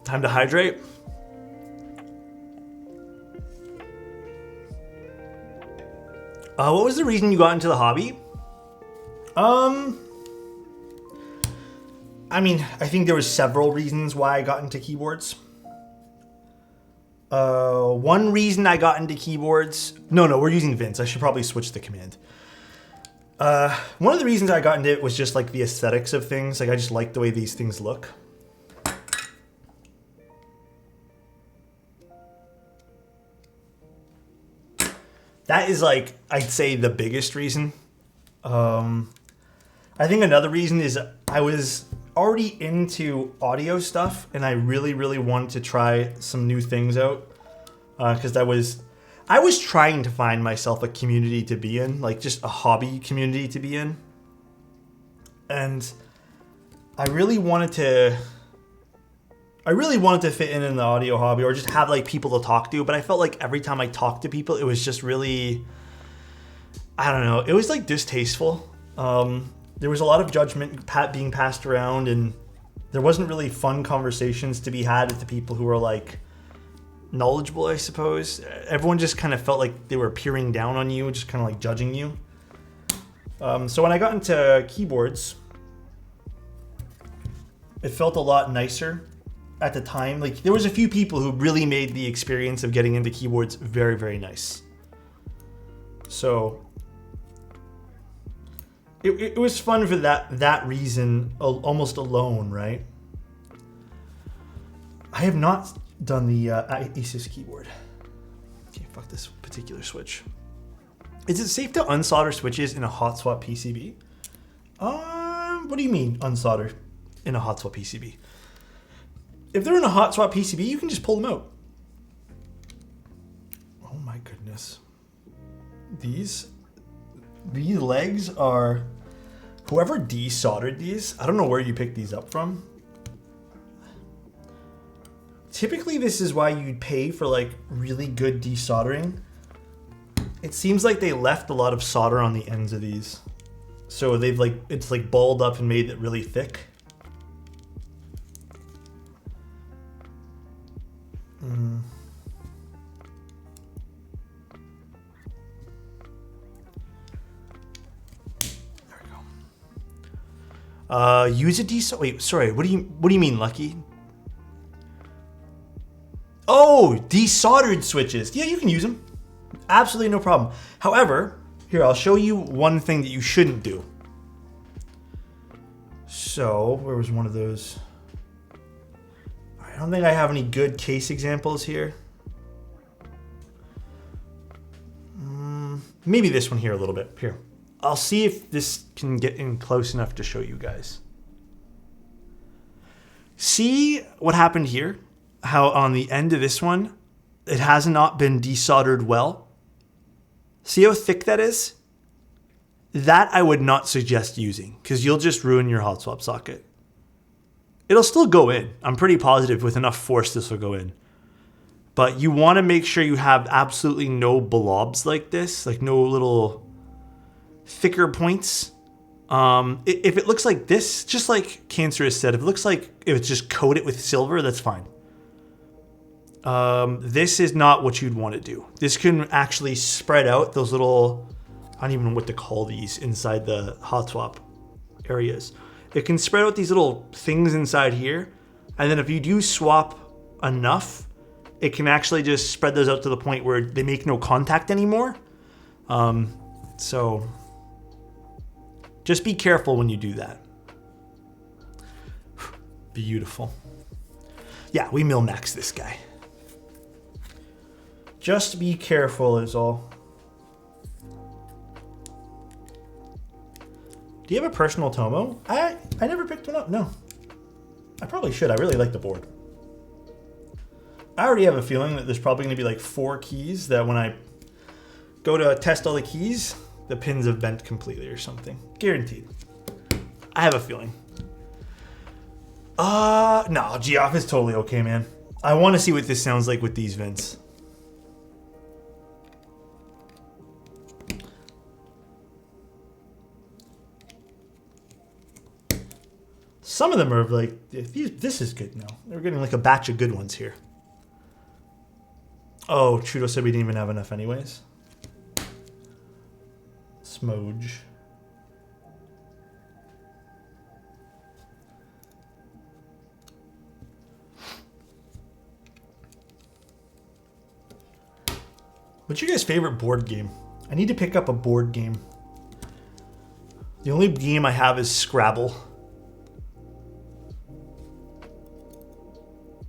Time to hydrate. What was the reason you got into the hobby? I mean, I think there was several reasons why I got into keyboards. One reason I got into keyboards... No, we're using Vince. I should probably switch the command. One of the reasons I got into it was just like the aesthetics of things. Like I just like the way these things look. That is like, I'd say the biggest reason. I think another reason is I was already into audio stuff and I really wanted to try some new things out. Because I was trying to find myself a community to be in, like just a hobby community to be in. And I really wanted to fit in the audio hobby or just have like people to talk to, but I felt like every time I talked to people, it was just really, I don't know, it was like distasteful. There was a lot of judgment being passed around and there wasn't really fun conversations to be had with the people who were like knowledgeable, I suppose. Everyone just kind of felt like they were peering down on you, just kind of like judging you. So when I got into keyboards, it felt a lot nicer at the time. Like there was a few people who really made the experience of getting into keyboards very nice. So it was fun for that reason almost alone, right? I have not done the Asus keyboard. Okay, fuck this particular switch. Is it safe to unsolder switches in a hot swap PCB? What do you mean unsolder in a hot swap PCB? If they're in a hot swap PCB, you can just pull them out. Oh my goodness. These legs are... Whoever desoldered these, I don't know where you picked these up from. Typically, this is why you'd pay for like really good desoldering. It seems like they left a lot of solder on the ends of these. So they've like, it's like balled up and made it really thick. There we go. Use a desolder. Wait, sorry. What do you mean, Lucky? Oh, desoldered switches. Yeah, you can use them. Absolutely no problem. However, here, I'll show you one thing that you shouldn't do. So, where was one of those? I don't think I have any good case examples here. Maybe this one here a little bit. Here. I'll see if this can get in close enough to show you guys. See what happened here? How on the end of this one, it has not been desoldered well. See how thick that is? That I would not suggest using because you'll just ruin your hot swap socket. It'll still go in. I'm pretty positive with enough force this will go in. But you want to make sure you have absolutely no blobs like this, like no little thicker points. If it looks like this, just like Cancerous said, if it looks like if it's just coated with silver, that's fine. This is not what you'd want to do. This can actually spread out those little, I don't even know what to call these inside the hot swap areas. It can spread out these little things inside here. And then if you do swap enough, it can actually just spread those out to the point where they make no contact anymore. So just be careful when you do that. Beautiful. Yeah, we mil-max this guy. Just be careful is all. Do you have a personal Tomo? I never picked one up, no. I probably should, I really like the board. I already have a feeling that there's probably gonna be like 4 keys that when I go to test all the keys, the pins have bent completely or something. Guaranteed. I have a feeling. No, Geoff is totally okay, man. I wanna see what this sounds like with these vents. Some of them are like, this is good now. We're getting like a batch of good ones here. Oh, Trudeau said we didn't even have enough anyways. Smoge. What's your guys' favorite board game? I need to pick up a board game. The only game I have is Scrabble.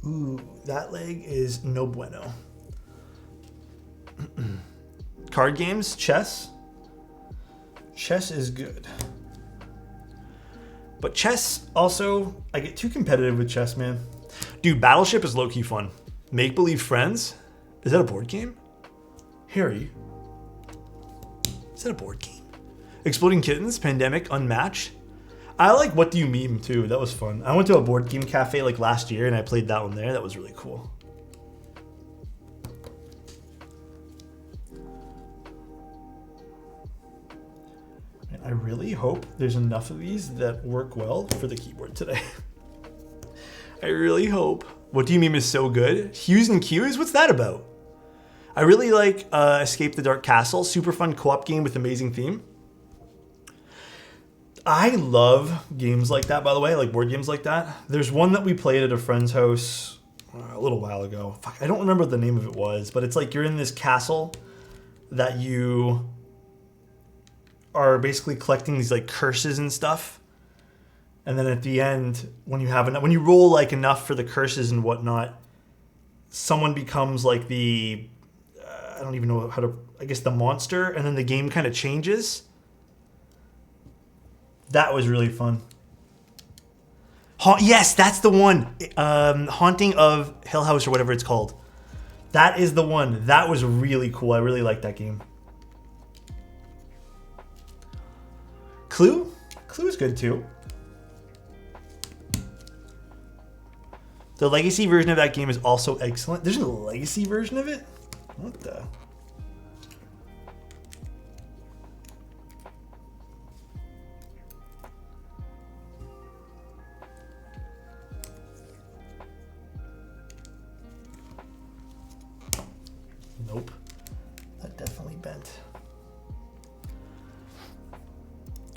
Ooh, that leg is no bueno. Card games, chess. Chess is good. But chess also, I get too competitive with chess, man. Dude, Battleship is low-key fun. Make Believe Friends? Is that a board game? Harry? Is that a board game? Exploding Kittens, Pandemic, Unmatched. I like What Do You Meme too. That was fun. I went to a board game cafe like last year and I played that one there. That was really cool. And I really hope there's enough of these that work well for the keyboard today. I really hope. What Do You Meme is so good. Hues and Cues, what's that about? I really like Escape the Dark Castle. Super fun co-op game with amazing theme. I love games like that, by the way, like board games like that. There's one that we played at a friend's house a little while ago. Fuck, I don't remember what the name of it was, but it's like you're in this castle that you are basically collecting these like curses and stuff. And then at the end, when you roll like enough for the curses and whatnot, someone becomes like the, I don't even know how to, I guess the monster, and then the game kind of changes. That was really fun. Yes, that's the one. Haunting of Hill House or whatever it's called. That is the one. That was really cool. I really liked that game. Clue? Clue is good too. The legacy version of that game is also excellent. There's a legacy version of it? What the? Nope. That definitely bent.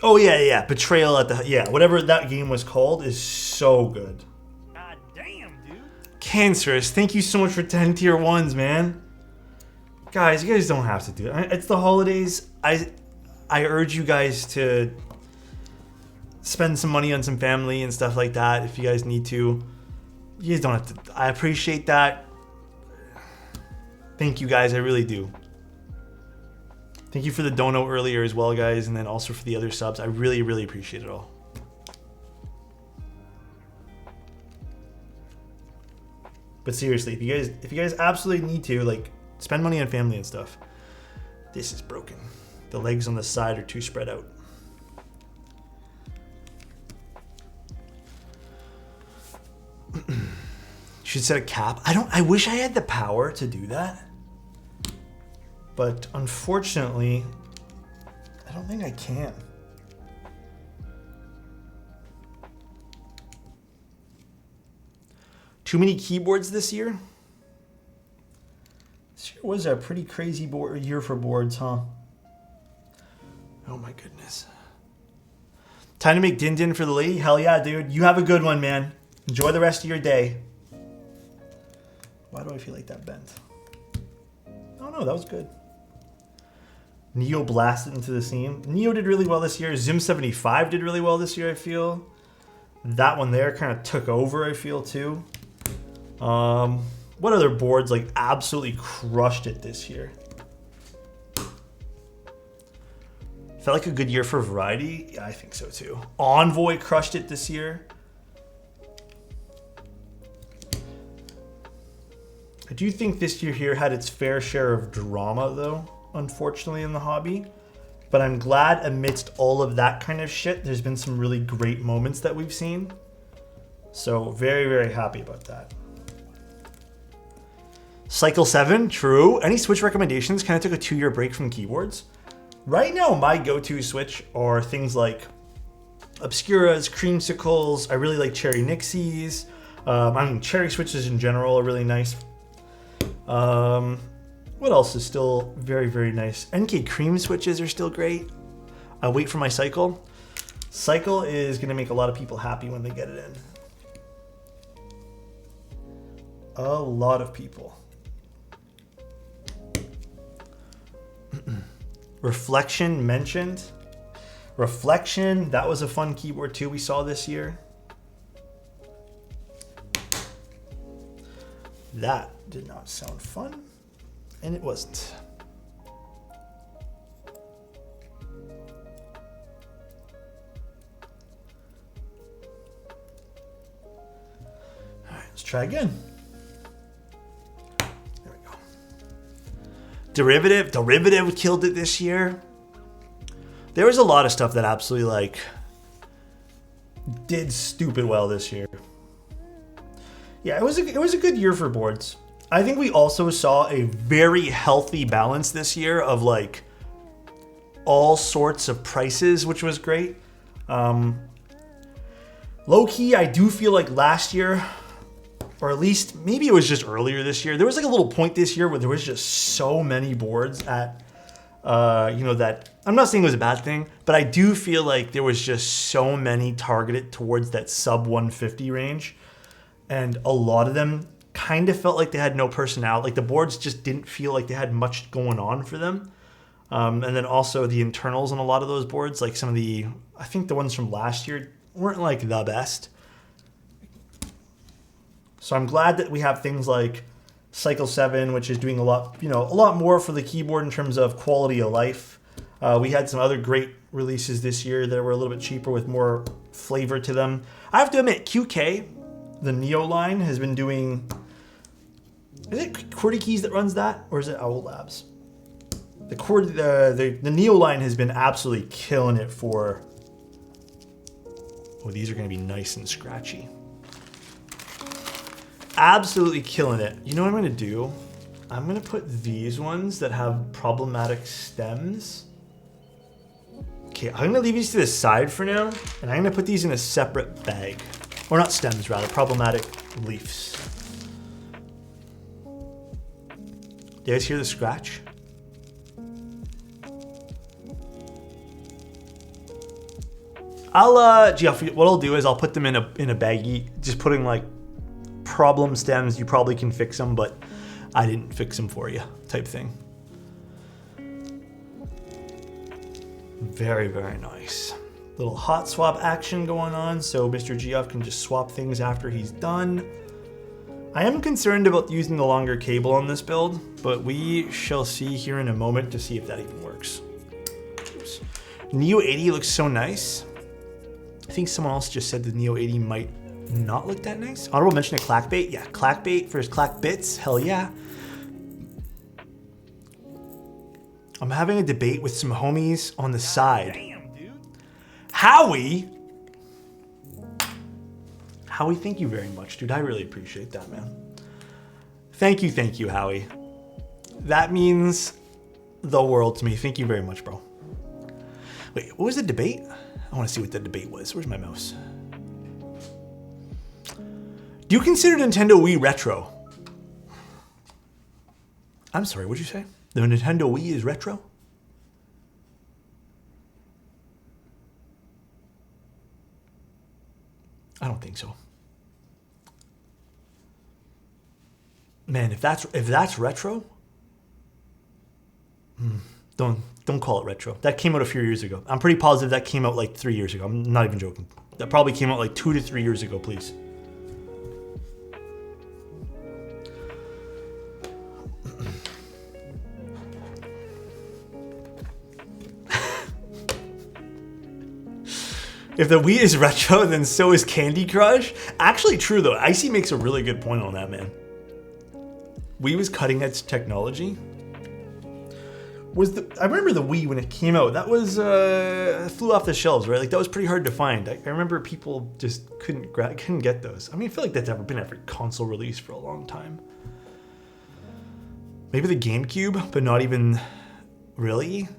Oh yeah. Betrayal at the, yeah, whatever that game was called is so good. God damn, dude. Cancerous, thank you so much for 10 tier 1s, man. Guys, you guys don't have to do it. It's the holidays. I urge you guys to spend some money on some family and stuff like that if you guys need to. You guys don't have to. I appreciate that. Thank you guys, I really do. Thank you for the dono earlier as well, guys, and then also for the other subs. I really, really appreciate it all. But seriously, if you guys absolutely need to, like, spend money on family and stuff. This is broken. The legs on the side are too spread out. Should set a cap. I wish I had the power to do that. But unfortunately, I don't think I can. Too many keyboards this year? This year was a pretty crazy year for boards, huh? Oh my goodness. Time to make din din for the lady? Hell yeah, dude. You have a good one, man. Enjoy the rest of your day. Why do I feel like that bent? Oh no, that was good. Neo blasted into the seam. Neo did really well this year. Zim 75 did really well this year, I feel. That one there kind of took over, I feel, too. What other boards like absolutely crushed it this year? Felt like a good year for variety? Yeah, I think so too. Envoy crushed it this year. I do think this year here had its fair share of drama though, unfortunately, in the hobby. But I'm glad amidst all of that kind of shit, there's been some really great moments that we've seen. So very, very happy about that. Cycle 7, true. Any Switch recommendations? Kind of took a 2-year break from keyboards. Right now, my go-to Switch are things like Obscuras, Creamsicles. I really like Cherry Nixies. I mean, Cherry Switches in general are really nice. What else is still very, very nice? NK Cream Switches are still great. I'll wait for my Cycle. Cycle is going to make a lot of people happy when they get it in. A lot of people. Reflection mentioned. Reflection, that was a fun keyboard too we saw this year. That did not sound fun, and it wasn't. All right, let's try again. Derivative killed it this year. There was a lot of stuff that absolutely like did stupid well this year. Yeah, it was a good year for boards. I think we also saw a very healthy balance this year of like all sorts of prices, which was great. Low key, I do feel like last year, or at least maybe it was just earlier this year, there was like a little point this year where there was just so many boards at, that I'm not saying it was a bad thing, but I do feel like there was just so many targeted towards that sub 150 range. And a lot of them kind of felt like they had no personality. Like the boards just didn't feel like they had much going on for them. And then also the internals on a lot of those boards, like some of the, I think the ones from last year weren't like the best. So I'm glad that we have things like Cycle 7, which is doing a lot more for the keyboard in terms of quality of life. We had some other great releases this year that were a little bit cheaper with more flavor to them. I have to admit, QK, the Neo line, has been doing... Is it QWERTY Keys that runs that? Or is it Owl Labs? The Neo line has been absolutely killing it for... Oh, these are going to be nice and scratchy. Absolutely killing it. You know what I'm going to do? I'm going to put these ones that have problematic stems. Okay, I'm going to leave these to the side for now, and I'm going to put these in a separate bag. Or not stems, rather, problematic leaves. Do you guys hear the scratch? What I'll do is I'll put them in a baggie, just putting like problem stems. You probably can fix them, but I didn't fix them for you, type thing. Very, very nice. Little hot swap action going on, so Mr. Geoff can just swap things after he's done. I am concerned about using the longer cable on this build, but we shall see here in a moment to see if that even works. Oops. Neo 80 looks so nice. I think someone else just said the Neo 80 might not look that nice. Honorable mention to Clackbait. Yeah, Clackbait for his Clack Bits. Hell yeah. I'm having a debate with some homies on the side. Damn, dude. Howie, thank you very much, dude. I really appreciate that, man. Thank you, Howie. That means the world to me. Thank you very much, bro. Wait, what was the debate? I want to see what the debate was. Where's my mouse? Do you consider Nintendo Wii retro? I'm sorry, what'd you say? The Nintendo Wii is retro? I don't think so. Man, if that's retro, don't call it retro. That came out a few years ago. I'm pretty positive that came out like 3 years ago. I'm not even joking. That probably came out like 2 to 3 years ago, please. If the Wii is retro, then so is Candy Crush. Actually true though. Icy makes a really good point on that, man. Wii was cutting edge technology. I remember the Wii when it came out. That was flew off the shelves, right? Like that was pretty hard to find. I remember people just couldn't get those. I mean, I feel like that's ever been every console release for a long time. Maybe the GameCube, but not even really.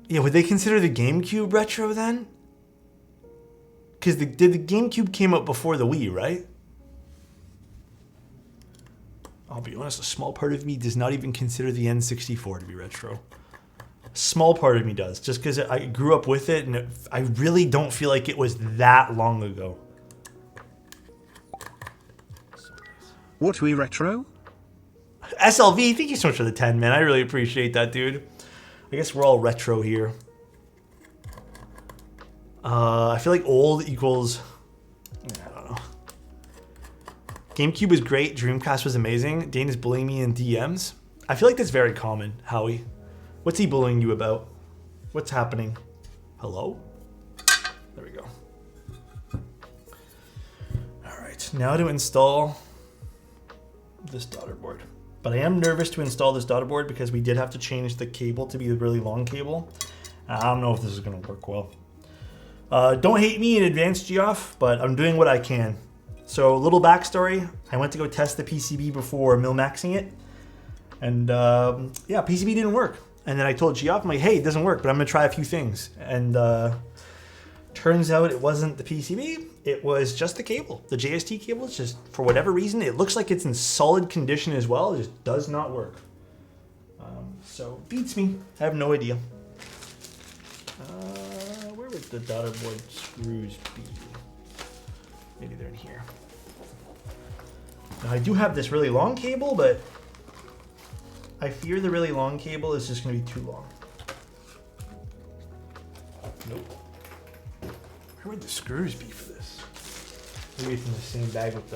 Yeah, would they consider the GameCube retro then? Because the GameCube came out before the Wii, right? I'll be honest, a small part of me does not even consider the N64 to be retro. A small part of me does, just because I grew up with it, and I really don't feel like it was that long ago. What Wii retro? SLV, thank you so much for the 10, man. I really appreciate that, dude. I guess we're all retro here. I feel like old equals... I don't know. GameCube was great. Dreamcast was amazing. Dane is bullying me in DMs. I feel like that's very common, Howie. What's he bullying you about? What's happening? Hello? There we go. All right, now to install this daughterboard. But I am nervous to install this daughterboard because we did have to change the cable to be the really long cable. I don't know if this is going to work well. Don't hate me in advance, Geoff, but I'm doing what I can. So, a little backstory. I went to go test the PCB before mil-maxing it. And yeah, PCB didn't work. And then I told Geoff, I'm like, hey, it doesn't work, but I'm going to try a few things. And turns out it wasn't the PCB. It was just the cable. The JST cable is just, for whatever reason, it looks like it's in solid condition as well. It just does not work. So, beats me. I have no idea. Where would the daughterboard screws be? Maybe they're in here. Now, I do have this really long cable, but I fear the really long cable is just going to be too long. Nope. Where would the screws be for this? Maybe it's in the same bag with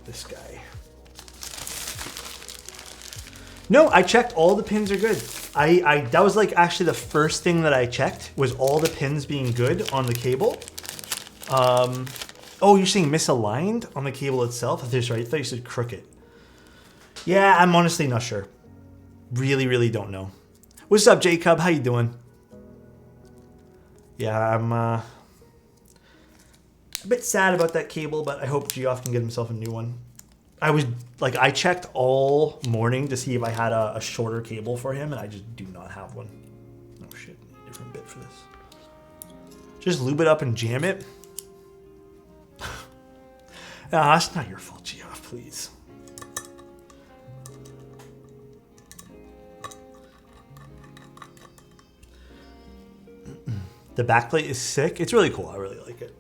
this guy. No, I checked. All the pins are good. That was like actually the first thing that I checked was all the pins being good on the cable. Oh, you're saying misaligned on the cable itself? Sorry, I thought you said crooked. Yeah, I'm honestly not sure. Really don't know. What's up, Jacob? How you doing? Yeah, I'm a bit sad about that cable, but I hope Geoff can get himself a new one. I checked all morning to see if I had a shorter cable for him, and I just do not have one. Oh shit, different bit for this. Just lube it up and jam it. Nah, that's not your fault, Geoff, please. The backplate is sick. It's really cool. I really like it.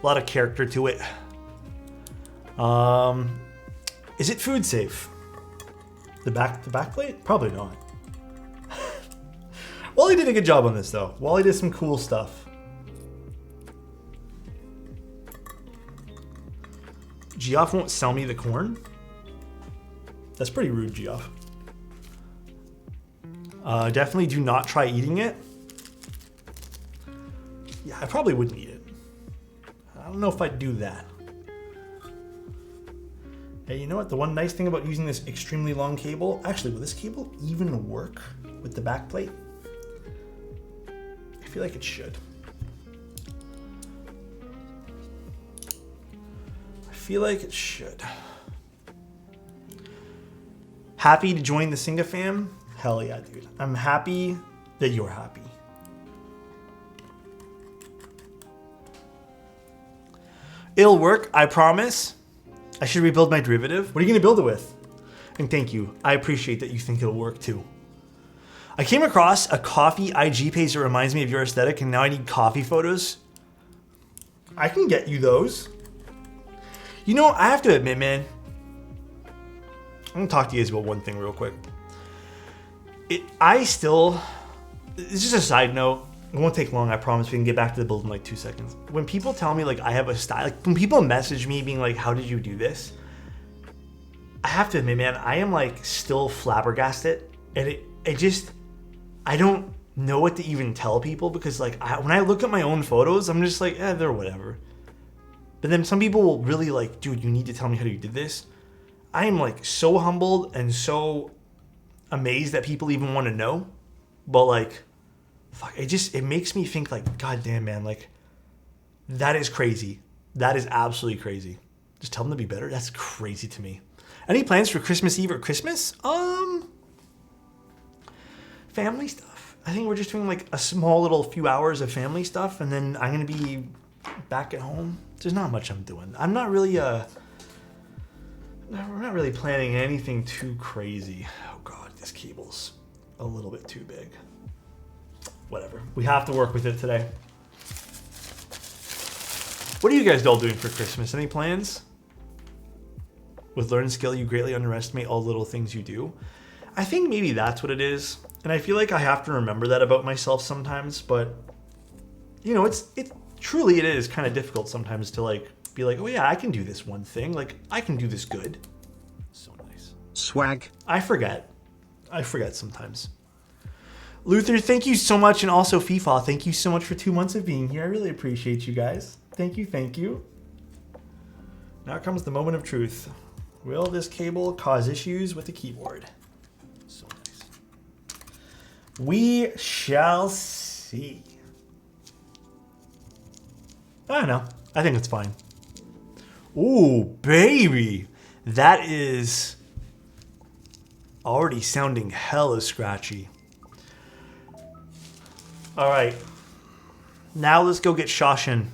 A lot of character to it. Is it food safe? The backplate? Probably not. Wally did a good job on this though. Wally did some cool stuff. Geoff won't sell me the corn? That's pretty rude, Geoff. Definitely do not try eating it. Yeah, I probably wouldn't eat it. I don't know if I'd do that. Hey, you know what? The one nice thing about using this extremely long cable, actually, will this cable even work with the back plate? I feel like it should. I feel like it should. Happy to join the Singa fam? Hell yeah, dude. I'm happy that you're happy. It'll work, I promise. I should rebuild my derivative. What are you gonna build it with? And thank you. I appreciate that you think it'll work too. I came across a coffee IG page that reminds me of your aesthetic, and now I need coffee photos. I can get you those. You know, I have to admit, man, I'm gonna talk to you guys about one thing real quick. It's just a side note. It won't take long, I promise. We can get back to the build in like 2 seconds. When people tell me like I have a style, like when people message me being like, how did you do this? I have to admit, man, I am like still flabbergasted. And I don't know what to even tell people, because like when I look at my own photos, I'm just like, they're whatever. But then some people will really like, dude, you need to tell me how you did this. I am like so humbled and so amazed that people even want to know. But like, fuck, it makes me think like, god damn, man, like that is crazy. That is absolutely crazy. Just tell them to be better. That's crazy to me. Any plans for Christmas Eve or Christmas? Family stuff. I think we're just doing like a small little few hours of family stuff, and then I'm gonna be back at home. There's not much I'm doing. I'm not really we're not really planning anything too crazy. Oh god, this cable's a little bit too big. Whatever. We have to work with it today. What are you guys all doing for Christmas? Any plans? With Learn Skill, you greatly underestimate all little things you do. I think maybe that's what it is. And I feel like I have to remember that about myself sometimes, but you know, it is kind of difficult sometimes to like be like, oh yeah, I can do this one thing. Like I can do this good. So nice. Swag. I forget sometimes. Luther, thank you so much. And also FIFA, thank you so much for 2 months of being here. I really appreciate you guys. Thank you, thank you. Now comes the moment of truth. Will this cable cause issues with the keyboard? So nice. We shall see. I don't know. I think it's fine. Ooh, baby. That is already sounding hella scratchy. All right. Now let's go get Shoshin.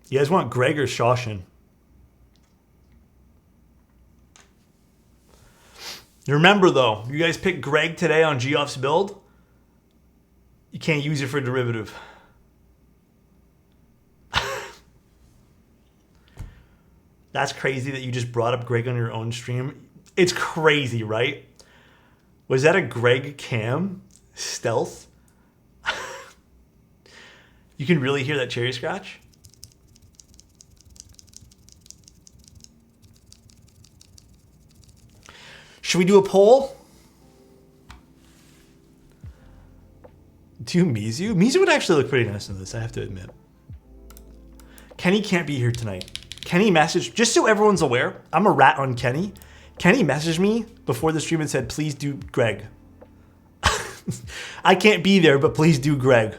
You guys want Greg or Shoshin? Remember though, you guys pick Greg today on Geoff's build. You can't use it for derivative. That's crazy that you just brought up Greg on your own stream. It's crazy, right? Was that a Greg cam? Stealth? You can really hear that cherry scratch? Should we do a poll? Do Mizu? Mizu would actually look pretty nice in this, I have to admit. Kenny can't be here tonight. Kenny messaged, just so everyone's aware, I'm a rat on Kenny. Kenny messaged me before the stream and said, please do Greg. I can't be there, but please do Greg.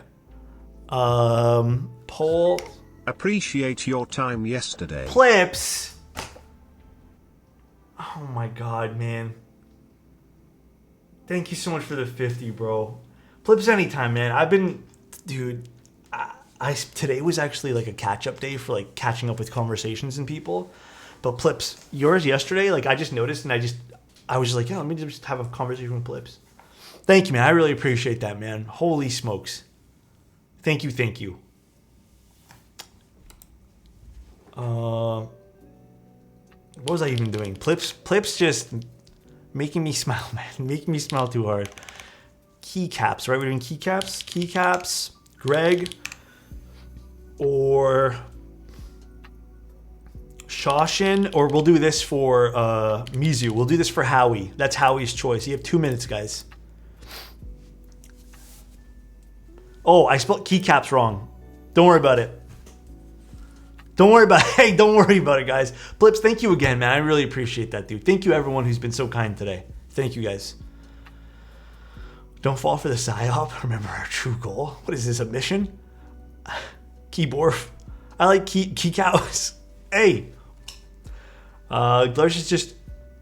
Poll. Appreciate your time yesterday. Plips. Oh my god, man. Thank you so much for the 50, bro. Plips anytime, man. Dude, today was actually like a catch-up day for like catching up with conversations and people. But Plips, yours yesterday, like I just noticed and I was just like, yeah, let me just have a conversation with Plips. Thank you, man. I really appreciate that, man. Holy smokes. Thank you, thank you. What was I even doing? Plips just making me smile, man. Making me smile too hard. Keycaps, right? We're doing keycaps. Keycaps, Greg, or Shoshin, or we'll do this for Mizu. We'll do this for Howie. That's Howie's choice. You have 2 minutes, guys. Oh, I spelled keycaps wrong. Don't worry about it. Don't worry about it. Hey, don't worry about it, guys. Blips, thank you again, man. I really appreciate that, dude. Thank you, everyone who's been so kind today. Thank you, guys. Don't fall for the psyop. Remember our true goal. What is this, a mission? Keyboard. I like keycaps. Hey. Glarish has just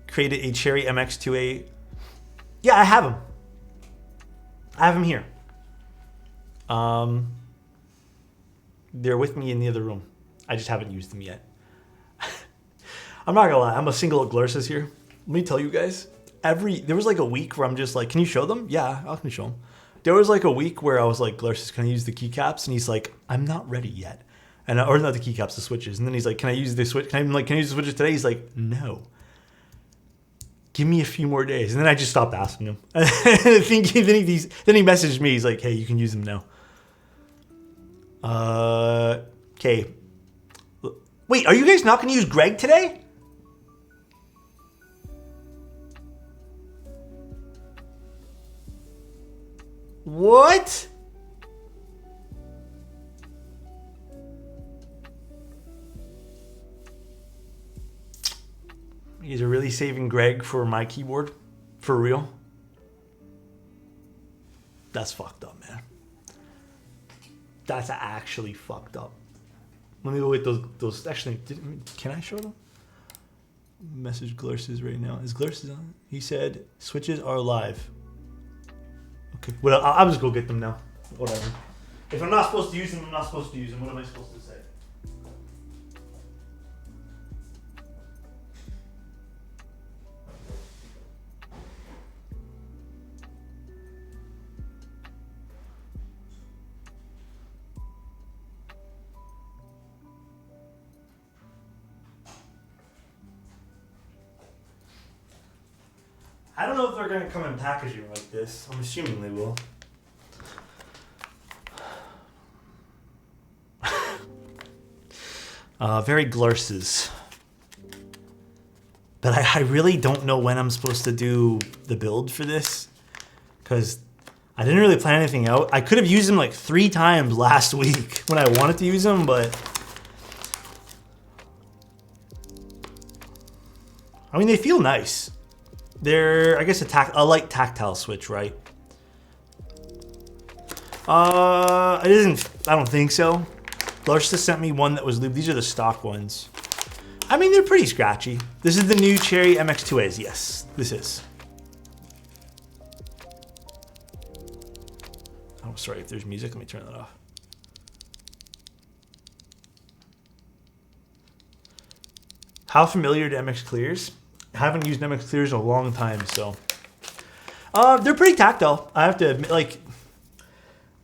created a Cherry MX2A. Yeah, I have him. I have him here. They're with me in the other room. I just haven't used them yet. I'm not gonna lie, I'm a single at Glurses here. Let me tell you guys, there was like a week where I'm just like, can you show them? Yeah, I can show them. There was like a week where I was like, Glurses, can I use the keycaps? And he's like, I'm not ready yet. And or not the keycaps, the switches. And then he's like, can I use the switch? Can I use the switches today? He's like, no. Give me a few more days. And then I just stopped asking him. Then he messaged me. He's like, hey, you can use them now. Okay. Wait, are you guys not going to use Greg today? What? You guys are really saving Greg for my keyboard? For real? That's fucked up, man. That's actually fucked up. Let me go with those. Actually, can I show them? Message Glurses right now. Is Glurses on? He said switches are live. Okay. Well, I'll just go get them now. Whatever. If I'm not supposed to use them, I'm not supposed to use them. What am I supposed to say? I don't know if they're going to come in packaging like this. I'm assuming they will. Very Glurses. But I really don't know when I'm supposed to do the build for this. Because I didn't really plan anything out. I could have used them like 3 times last week when I wanted to use them, but... I mean, they feel nice. They're, I guess, a light tactile switch, right? It isn't. I don't think so. Lars just sent me one that was lubed. These are the stock ones. I mean, they're pretty scratchy. This is the new Cherry MX2As. Yes, this is. Oh, sorry. If there's music, let me turn that off. How familiar to MX Clears? I haven't used MX Clears in a long time, so they're pretty tactile. I have to admit, like,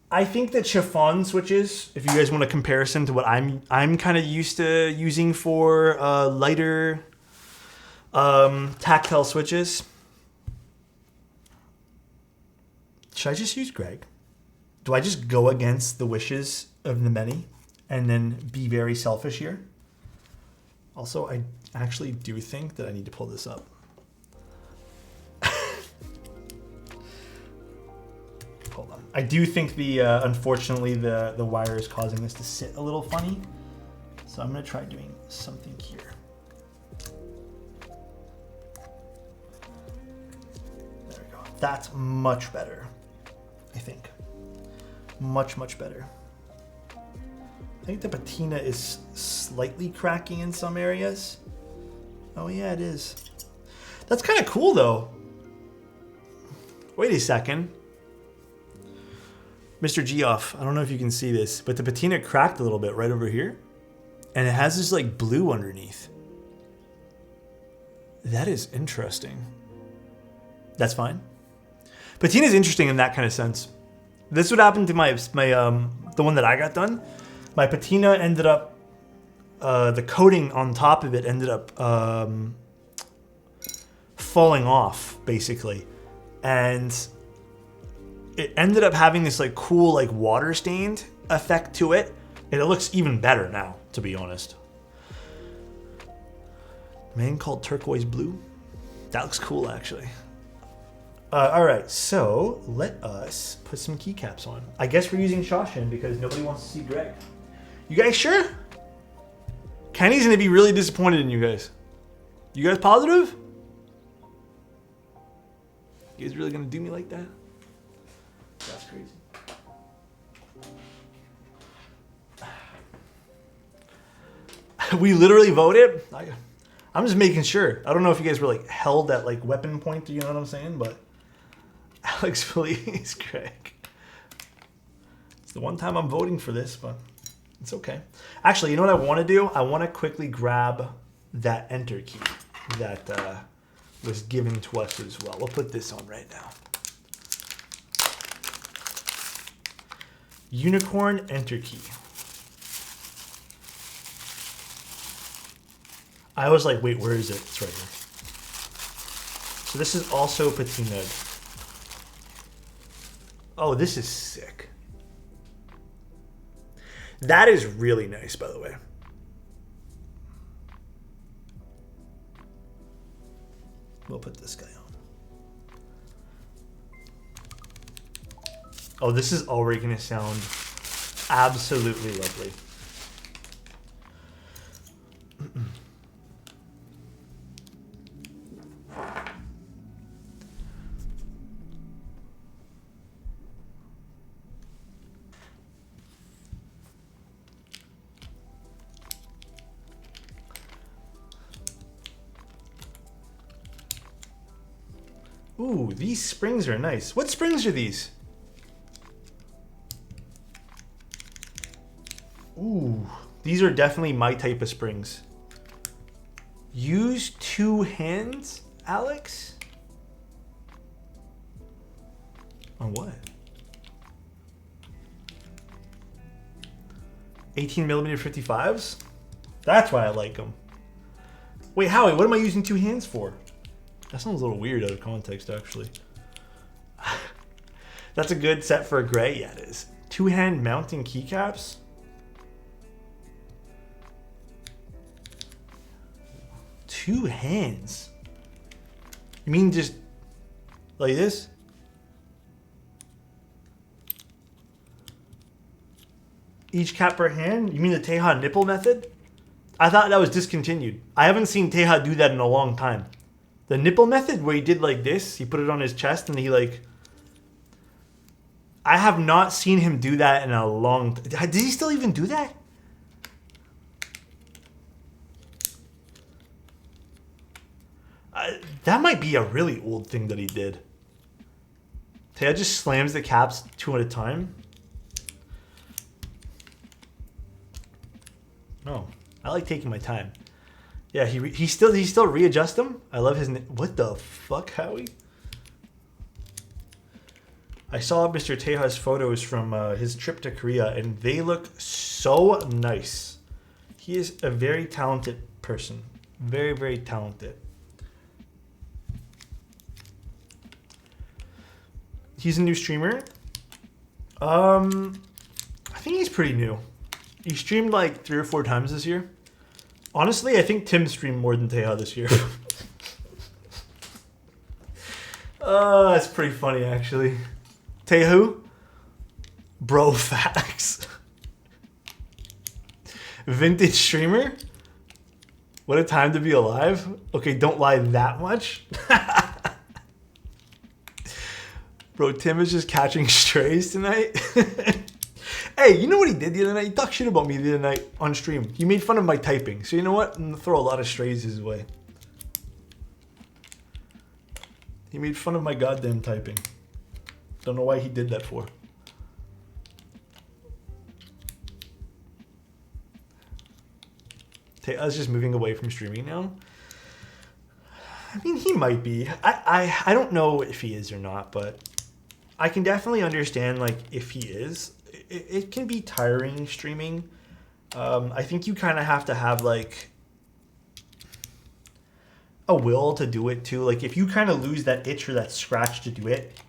I think that chiffon switches, if you guys want a comparison to what I'm kind of used to using for lighter tactile switches. Should I just use Greg? Do I just go against the wishes of the many and then be very selfish here? Also, I actually do think that I need to pull this up. Hold on. I do think unfortunately the wire is causing this to sit a little funny. So I'm gonna try doing something here. There we go. That's much better, I think. Much, much better. I think the patina is slightly cracking in some areas. Oh yeah, it is. That's kind of cool though. Wait a second. Mr. Geoff, I don't know if you can see this, but the patina cracked a little bit right over here. And it has this like blue underneath. That is interesting. That's fine. Patina is interesting in that kind of sense. This would happen to the one that I got done. My patina ended up, the coating on top of it ended up falling off, basically. And it ended up having this like cool like water stained effect to it. And it looks even better now, to be honest. Man called turquoise blue. That looks cool, actually. All right, so let us put some keycaps on. I guess we're using Shoshin because nobody wants to see Greg. You guys sure? Kenny's gonna be really disappointed in you guys. You guys positive? You guys really gonna do me like that? That's crazy. We literally voted. I'm just making sure. I don't know if you guys were like held at like weapon point. You know what I'm saying? But Alex believes Greg. It's the one time I'm voting for this, but it's okay. Actually, you know what I want to do? I want to quickly grab that enter key that was given to us as well. We'll put this on right now. Unikorn enter key. I was like, wait, where is it? It's right here. So this is also Patina. Oh, this is sick. That is really nice, by the way. We'll put this guy on. Oh, this is already going to sound absolutely lovely. Ooh, these springs are nice. What springs are these? Ooh, these are definitely my type of springs. Use 2 hands, Alex? On what? 18mm 55s? That's why I like them. Wait, Howie, what am I using 2 hands for? That sounds a little weird out of context, actually. That's a good set for a gray. Yeah, it is. 2-hand mounting keycaps. Two hands? You mean just like this? Each cap per hand? You mean the Teja nipple method? I thought that was discontinued. I haven't seen Teja do that in a long time. The nipple method where he did like this, he put it on his chest and he like... I have not seen him do that in a long time. Does he still even do that? That might be a really old thing that he did. Teja just slams the caps 2 at a time. Oh, I like taking my time. Yeah, he still readjusts them. I love his. What the fuck, Howie? I saw Mr. Teja's photos from his trip to Korea, and they look so nice. He is a very talented person. Very, very talented. He's a new streamer. I think he's pretty new. He streamed like 3 or 4 times this year. Honestly, I think Tim streamed more than Teja this year. That's pretty funny, actually. Teju? Bro, facts. Vintage streamer? What a time to be alive. Okay, don't lie that much. Bro, Tim is just catching strays tonight. Hey, you know what he did the other night? He talked shit about me the other night on stream. He made fun of my typing. So you know what? I'm going to throw a lot of strays his way. He made fun of my goddamn typing. Don't know why he did that for. I was just moving away from streaming now. I mean, he might be. I don't know if he is or not, but I can definitely understand, like, if he is. It can be tiring streaming. I think you kind of have to have, like, a will to do it, too. Like, if you kind of lose that itch or that scratch to do it,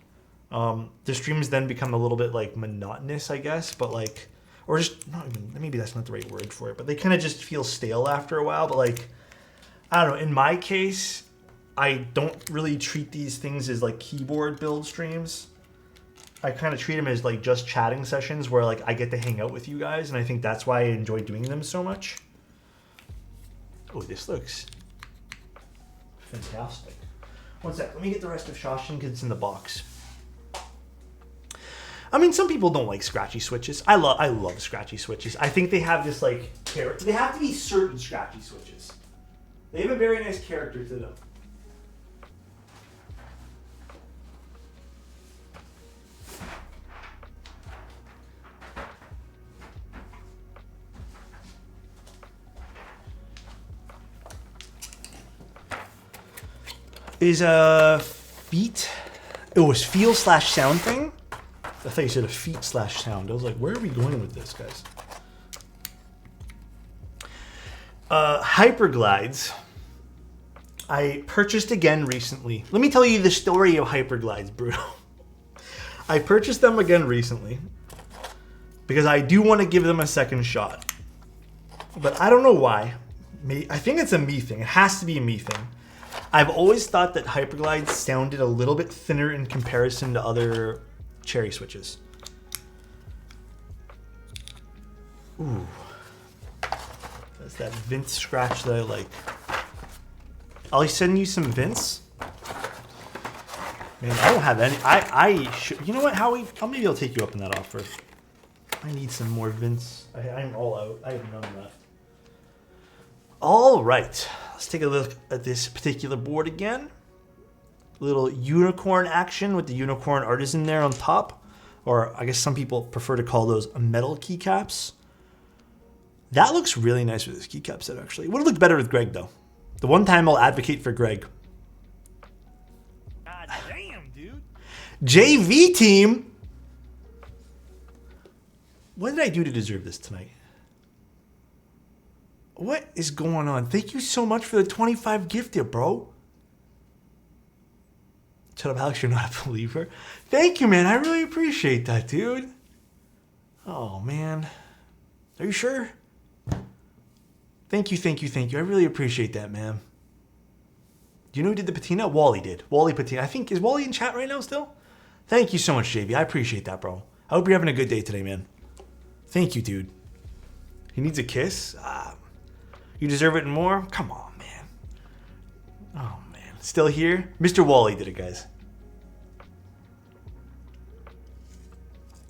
the streams then become a little bit, like, monotonous, I guess. But, like, or just, not even, maybe that's not the right word for it, but they kind of just feel stale after a while. But, like, I don't know. In my case, I don't really treat these things as, like, keyboard build streams. I kind of treat them as like just chatting sessions where like I get to hang out with you guys, and I think that's why I enjoy doing them so much. Oh, this looks fantastic. One sec, let me get the rest of Shawshin because it's in the box. I mean, some people don't like scratchy switches. I love scratchy switches. I think they have this like character. They have to be certain scratchy switches. They have a very nice character to them. is a feet. It was feel/sound thing. I thought you said a feet/sound. I was like, where are we going with this, guys? Hyperglides. I purchased again recently. Let me tell you the story of Hyperglides, Bruno. I purchased them again recently because I do want to give them a second shot. But I don't know why. I think it's a me thing. It has to be a me thing. I've always thought that Hyperglides sounded a little bit thinner in comparison to other cherry switches. Ooh. That's that Vince scratch that I like. I'll send you some Vince. Man, I don't have any. I should. You know what, Howie? Maybe I'll take you up on that offer. I need some more Vince. I'm all out. I have none left. All right. Let's take a look at this particular board again. A little Unikorn action with the Unikorn artisan there on top. Or I guess some people prefer to call those metal keycaps. That looks really nice with this keycap set, actually. It would have looked better with Greg, though. The one time I'll advocate for Greg. God damn, dude. JV team. What did I do to deserve this tonight? What is going on? Thank you so much for the 25 gifted, bro. Shut up, Alex. You're not a believer. Thank you, man. I really appreciate that, dude. Oh, man. Are you sure? Thank you, thank you, thank you. I really appreciate that, man. Do you know who did the patina? Wally did. Wally Patina. I think, is Wally in chat right now still? Thank you so much, JV. I appreciate that, bro. I hope you're having a good day today, man. Thank you, dude. He needs a kiss? You deserve it and more? Come on, man. Oh, man. Still here? Mr. Wally did it, guys.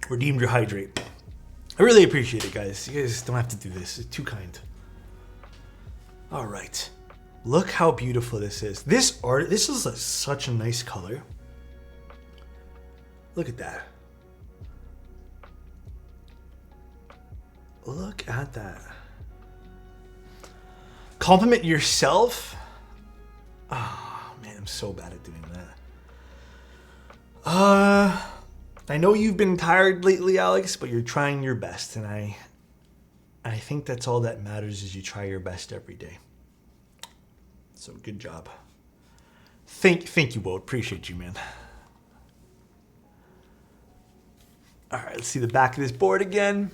Redeemed your hydrate. I really appreciate it, guys. You guys don't have to do this. It's too kind. All right. Look how beautiful this is. This is such a nice color. Look at that. Look at that. Compliment yourself. Oh, man, I'm so bad at doing that. I know you've been tired lately, Alex, but you're trying your best, and I think that's all that matters is you try your best every day. So good job. Thank you, Bo. Appreciate you, man. All right, let's see the back of this board again.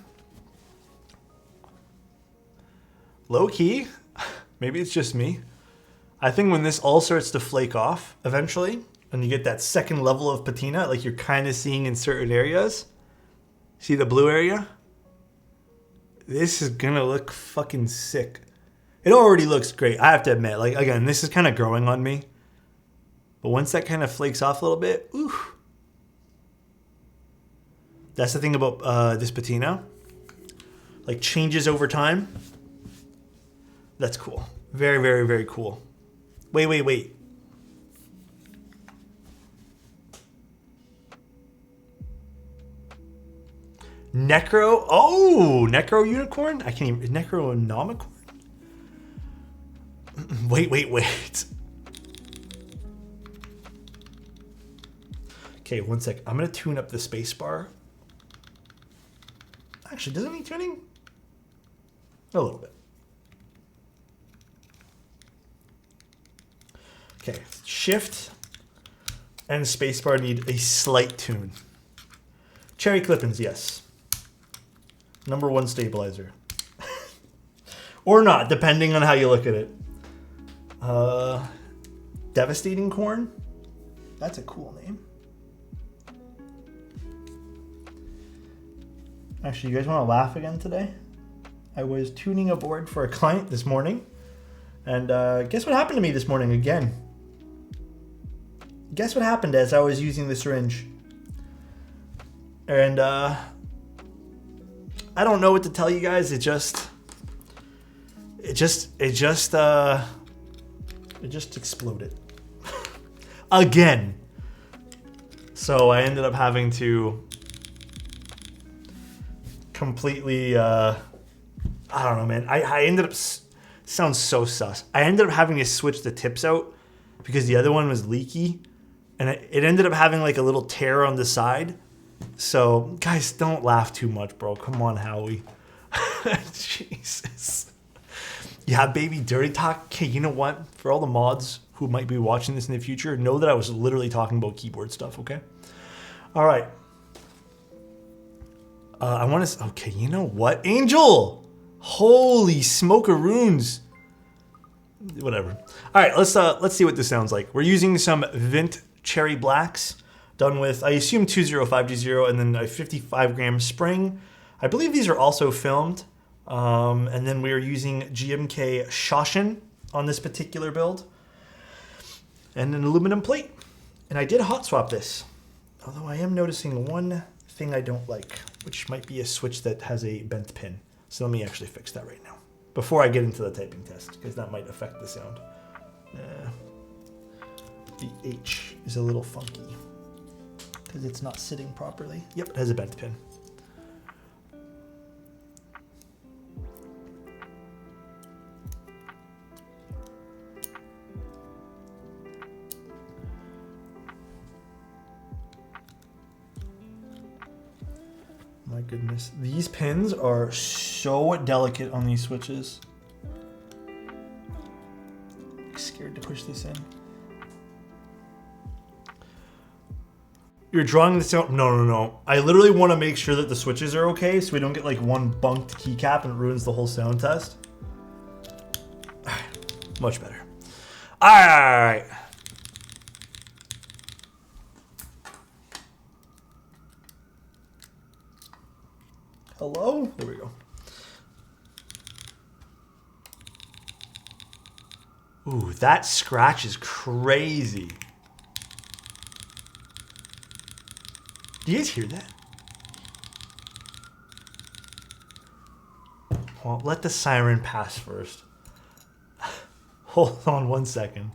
Low key, maybe it's just me. I think when this all starts to flake off eventually, and you get that second level of patina, like you're kind of seeing in certain areas. See the blue area? This is gonna look fucking sick. It already looks great, I have to admit. Like, again, this is kind of growing on me. But once that kind of flakes off a little bit, ooh. That's the thing about this patina. Like, changes over time. That's cool. Very, very, very cool. Wait. Necro. Oh, Necro Unicorn? I can't even. Necronomicorn? Wait. Okay, one sec. I'm going to tune up the space bar. Actually, does it need tuning? A little bit. Okay, shift and spacebar need a slight tune. Cherry clippings, yes. #1 stabilizer. Or not, depending on how you look at it. Devastating Corn? That's a cool name. Actually, you guys want to laugh again today? I was tuning a board for a client this morning. And guess what happened to me this morning again? Guess what happened as I was using the syringe? And I don't know what to tell you guys. It just exploded. Again. So I ended up having to completely, I don't know, man. I ended up, sounds so sus. I ended up having to switch the tips out because the other one was leaky, and it ended up having like a little tear on the side. So guys, don't laugh too much, bro. Come on, Howie. Jesus. Yeah, baby, dirty talk. Okay, you know what? For all the mods who might be watching this in the future, know that I was literally talking about keyboard stuff, okay? All right. I want to... Okay, you know what? Angel! Holy smokeroons. Whatever. All right, let's see what this sounds like. We're using some Vint Cherry Blacks done with, I assume, 205G0 and then a 55-gram spring. I believe these are also filmed. And then we are using GMK Shoshin on this particular build. And an aluminum plate. And I did hot swap this. Although I am noticing one thing I don't like, which might be a switch that has a bent pin. So let me actually fix that right now before I get into the typing test, because that might affect the sound. The H is a little funky because it's not sitting properly. Yep, it has a bent pin. My goodness. These pins are so delicate on these switches. I'm scared to push this in. You're drawing this out? No. I literally want to make sure that the switches are okay so we don't get like one bunked keycap and it ruins the whole sound test. Much better. All right. Hello? There we go. Ooh, that scratch is crazy. Do you guys hear that? Well, let the siren pass first. Hold on 1 second.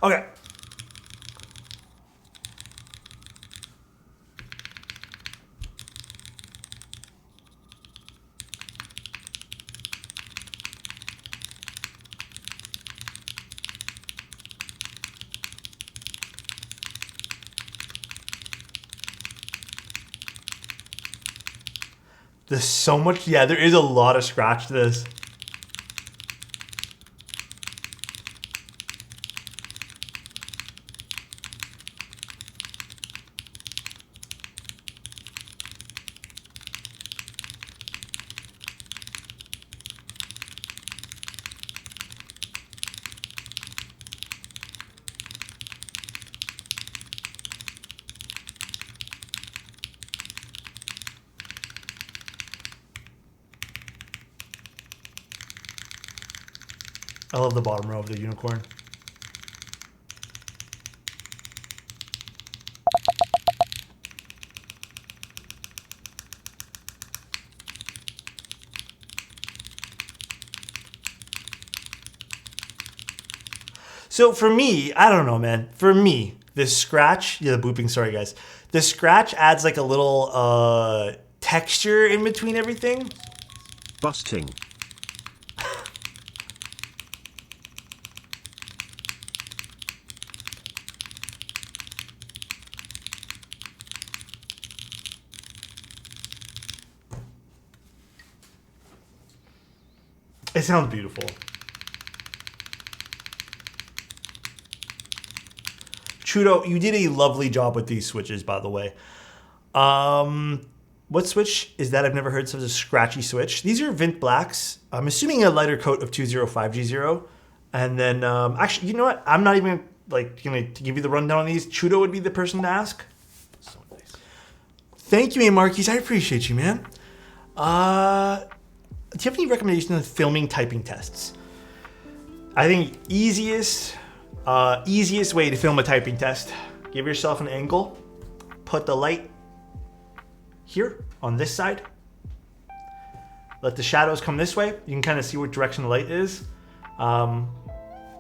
Okay. There's so much, yeah, there is a lot of scratch to this. I love the bottom row of the Unikorn. So for me, I don't know, man. For me, this scratch, yeah, the booping, sorry guys. The scratch adds like a little texture in between everything. Busting. It sounds beautiful. Chudo, you did a lovely job with these switches, by the way. What switch is that? I've never heard such a scratchy switch. These are Vint Blacks. I'm assuming a lighter coat of 205G0. And then, actually, you know what? I'm not even like going to give you the rundown on these. Chudo would be the person to ask. So nice. Thank you, A. Marquis. I appreciate you, man. Do you have any recommendations on filming typing tests? I think easiest way to film a typing test, give yourself an angle, put the light here on this side, let the shadows come this way. You can kind of see what direction the light is.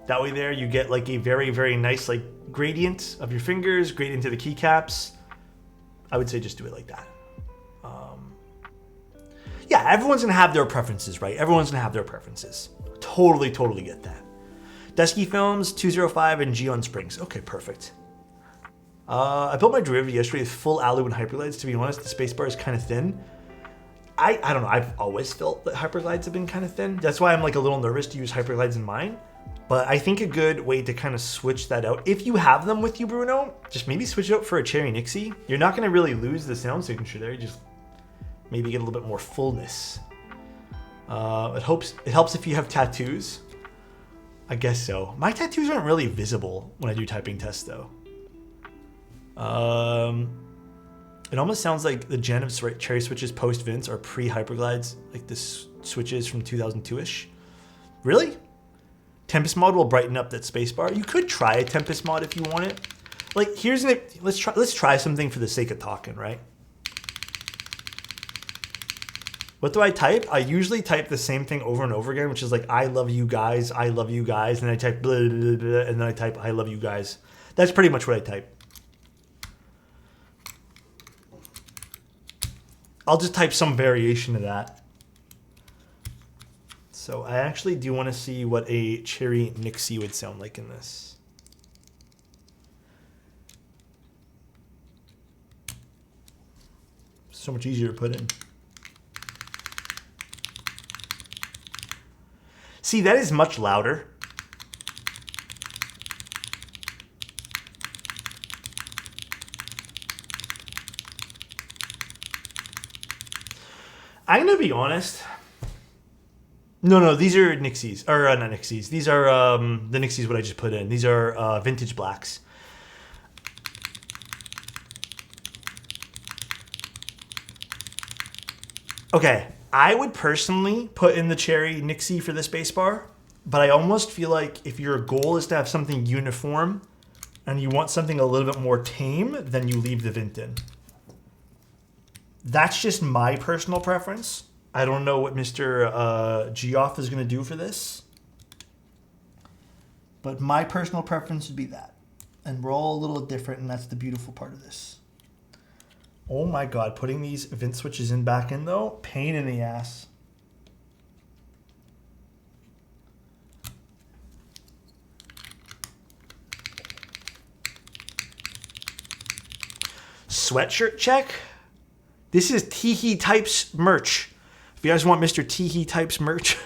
That way there you get like a very, very nice like gradient of your fingers, gradient to the keycaps. I would say just do it like that. Yeah, everyone's gonna have their preferences, right? Everyone's gonna have their preferences. Totally, totally get that. Dusky Films, 205 and Geon Springs. Okay, perfect. I built my derivative yesterday with full alu and hyperglides. To be honest, the spacebar is kind of thin. I don't know, I've always felt that hyperglides have been kind of thin. That's why I'm like a little nervous to use hyperglides in mine. But I think a good way to kind of switch that out, if you have them with you, Bruno, just maybe switch it out for a Cherry Nixie. You're not gonna really lose the sound signature there, you just maybe get a little bit more fullness. It helps if you have tattoos. I guess so. My tattoos aren't really visible when I do typing tests though. It almost sounds like the gen of Cherry switches post Vince are pre-hyperglides, like this switches from 2002-ish. Really? Tempest mod will brighten up that spacebar. You could try a Tempest mod if you want it. Like let's try something for the sake of talking, right? What do I type? I usually type the same thing over and over again, which is like, I love you guys, and then I type blah, blah, blah, and then I type, I love you guys. That's pretty much what I type. I'll just type some variation of that. So I actually do want to see what a Cherry Nixie would sound like in this. So much easier to put in. See, that is much louder. I'm gonna be honest. No, these are Nixies, or not Nixies. These are the Nixies what I just put in. These are vintage blacks. Okay, I would personally put in the Cherry Nixie for the spacebar, but I almost feel like if your goal is to have something uniform and you want something a little bit more tame, then you leave the Vint in. That's just my personal preference. I don't know what Mr. Geoff is going to do for this, but my personal preference would be that. And we're all a little different, and that's the beautiful part of this. Oh my God, putting these Vint switches back in though, pain in the ass. Sweatshirt check. This is Teehee Types merch. If you guys want Mr. Teehee Types merch,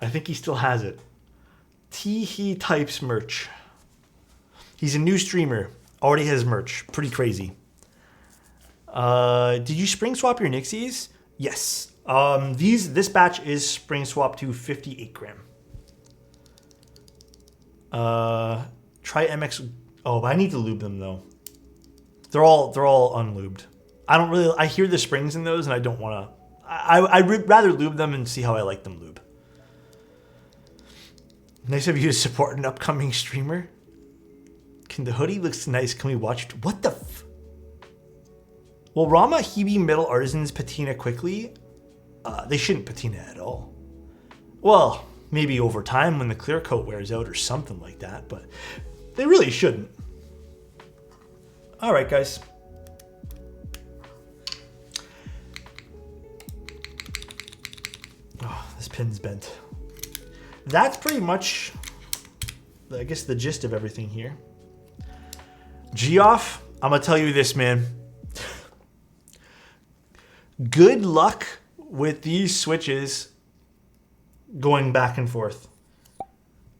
I think he still has it. Teehee Types merch. He's a new streamer. Already has merch. Pretty crazy. Did you spring swap your Nixies? Yes. This batch is spring swap to 58 gram. Try MX. Oh, but I need to lube them though. They're all unlubed. I hear the springs in those and I don't want to. I'd rather lube them and see how I like them lube. Nice of you to support an upcoming streamer. The hoodie looks nice. Can we watch? What the Will Rama Hebe Metal Artisans patina quickly? They shouldn't patina at all. Well, maybe over time when the clear coat wears out or something like that, but they really shouldn't. All right, guys. Oh, this pin's bent. That's pretty much, I guess, the gist of everything here. Geoff, I'm going to tell you this, man. Good luck with these switches going back and forth.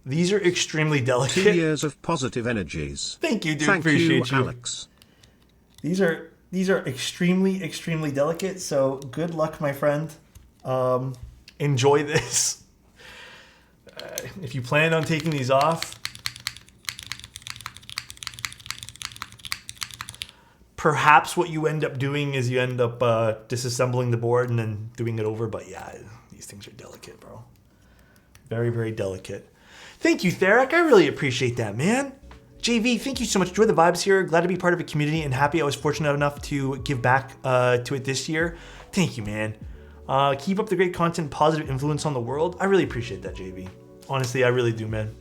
These are extremely delicate. 2 years of positive energies. Thank you, dude. Thank Appreciate you, Alex. These are extremely, extremely delicate. So good luck, my friend. Enjoy this. If you plan on taking these off, perhaps what you end up doing is you end up disassembling the board and then doing it over. But yeah, these things are delicate, bro. Very, very delicate. Thank you, Theric. I really appreciate that, man. JV, thank you so much. Enjoy the vibes here. Glad to be part of a community and happy I was fortunate enough to give back to it this year. Thank you, man. Keep up the great content, positive influence on the world. I really appreciate that, JV. Honestly, I really do, man.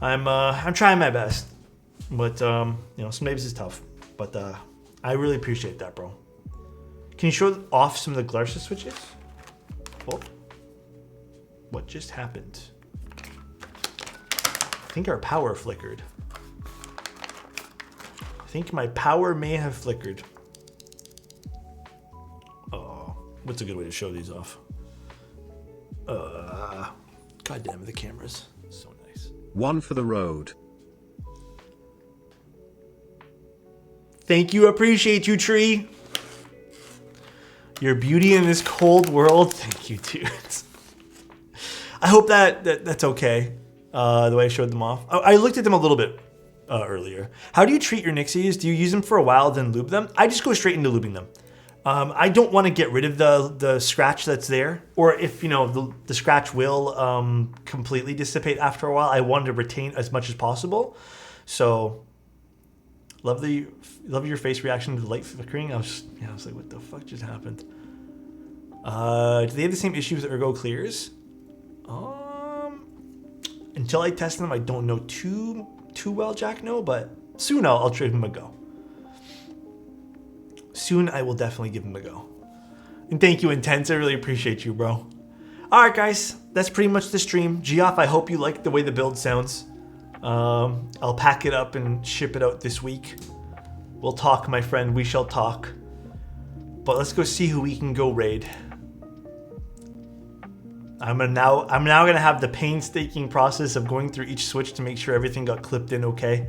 I'm trying my best, but you know, some days is tough. But I really appreciate that, bro. Can you show off some of the Glarsa switches? Oh, what just happened? I think our power flickered. I think my power may have flickered. Oh, what's a good way to show these off? God damn it, the cameras. So nice. One for the road. Thank you, appreciate you, tree. Your beauty in this cold world. Thank you, dude. I hope that's okay. The way I showed them off. I looked at them a little bit earlier. How do you treat your Nixies? Do you use them for a while, then lube them? I just go straight into lubing them. I don't want to get rid of the scratch that's there, or if you know the scratch will completely dissipate after a while. I want to retain as much as possible. So love your face reaction to the light flickering. I was like, what the fuck just happened? Do they have the same issue with Ergo Clears? Until I test them, I don't know too well, Jack. No, but soon I'll give them a go. Soon I will definitely give them a go. And thank you, Intense. I really appreciate you, bro. All right, guys, that's pretty much the stream. Geoff, I hope you like the way the build sounds. I'll pack it up and ship it out this week. We'll talk, my friend. We shall talk. But let's go see who we can go raid. I'm now gonna have the painstaking process of going through each switch to make sure everything got clipped in okay.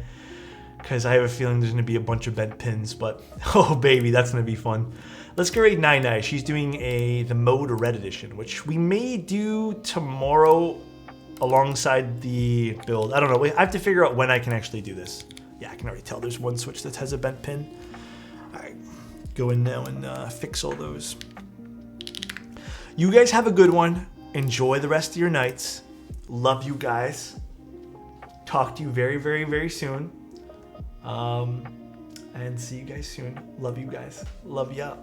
Because I have a feeling there's gonna be a bunch of bent pins, but oh baby, that's gonna be fun. Let's go raid Nine. She's doing the mode red edition, which we may do tomorrow alongside the build. I don't know. I have to figure out when I can actually do this. Yeah, I can already tell there's one switch that has a bent pin. All right, go in now and fix all those. You guys have a good one. Enjoy the rest of your nights. Love you guys. Talk to you very, very, very soon. And see you guys soon. Love you guys. Love ya.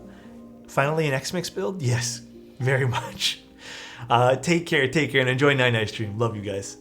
Finally an X-Mix build? Yes, very much. Take care, and enjoy Nine stream. Love you guys.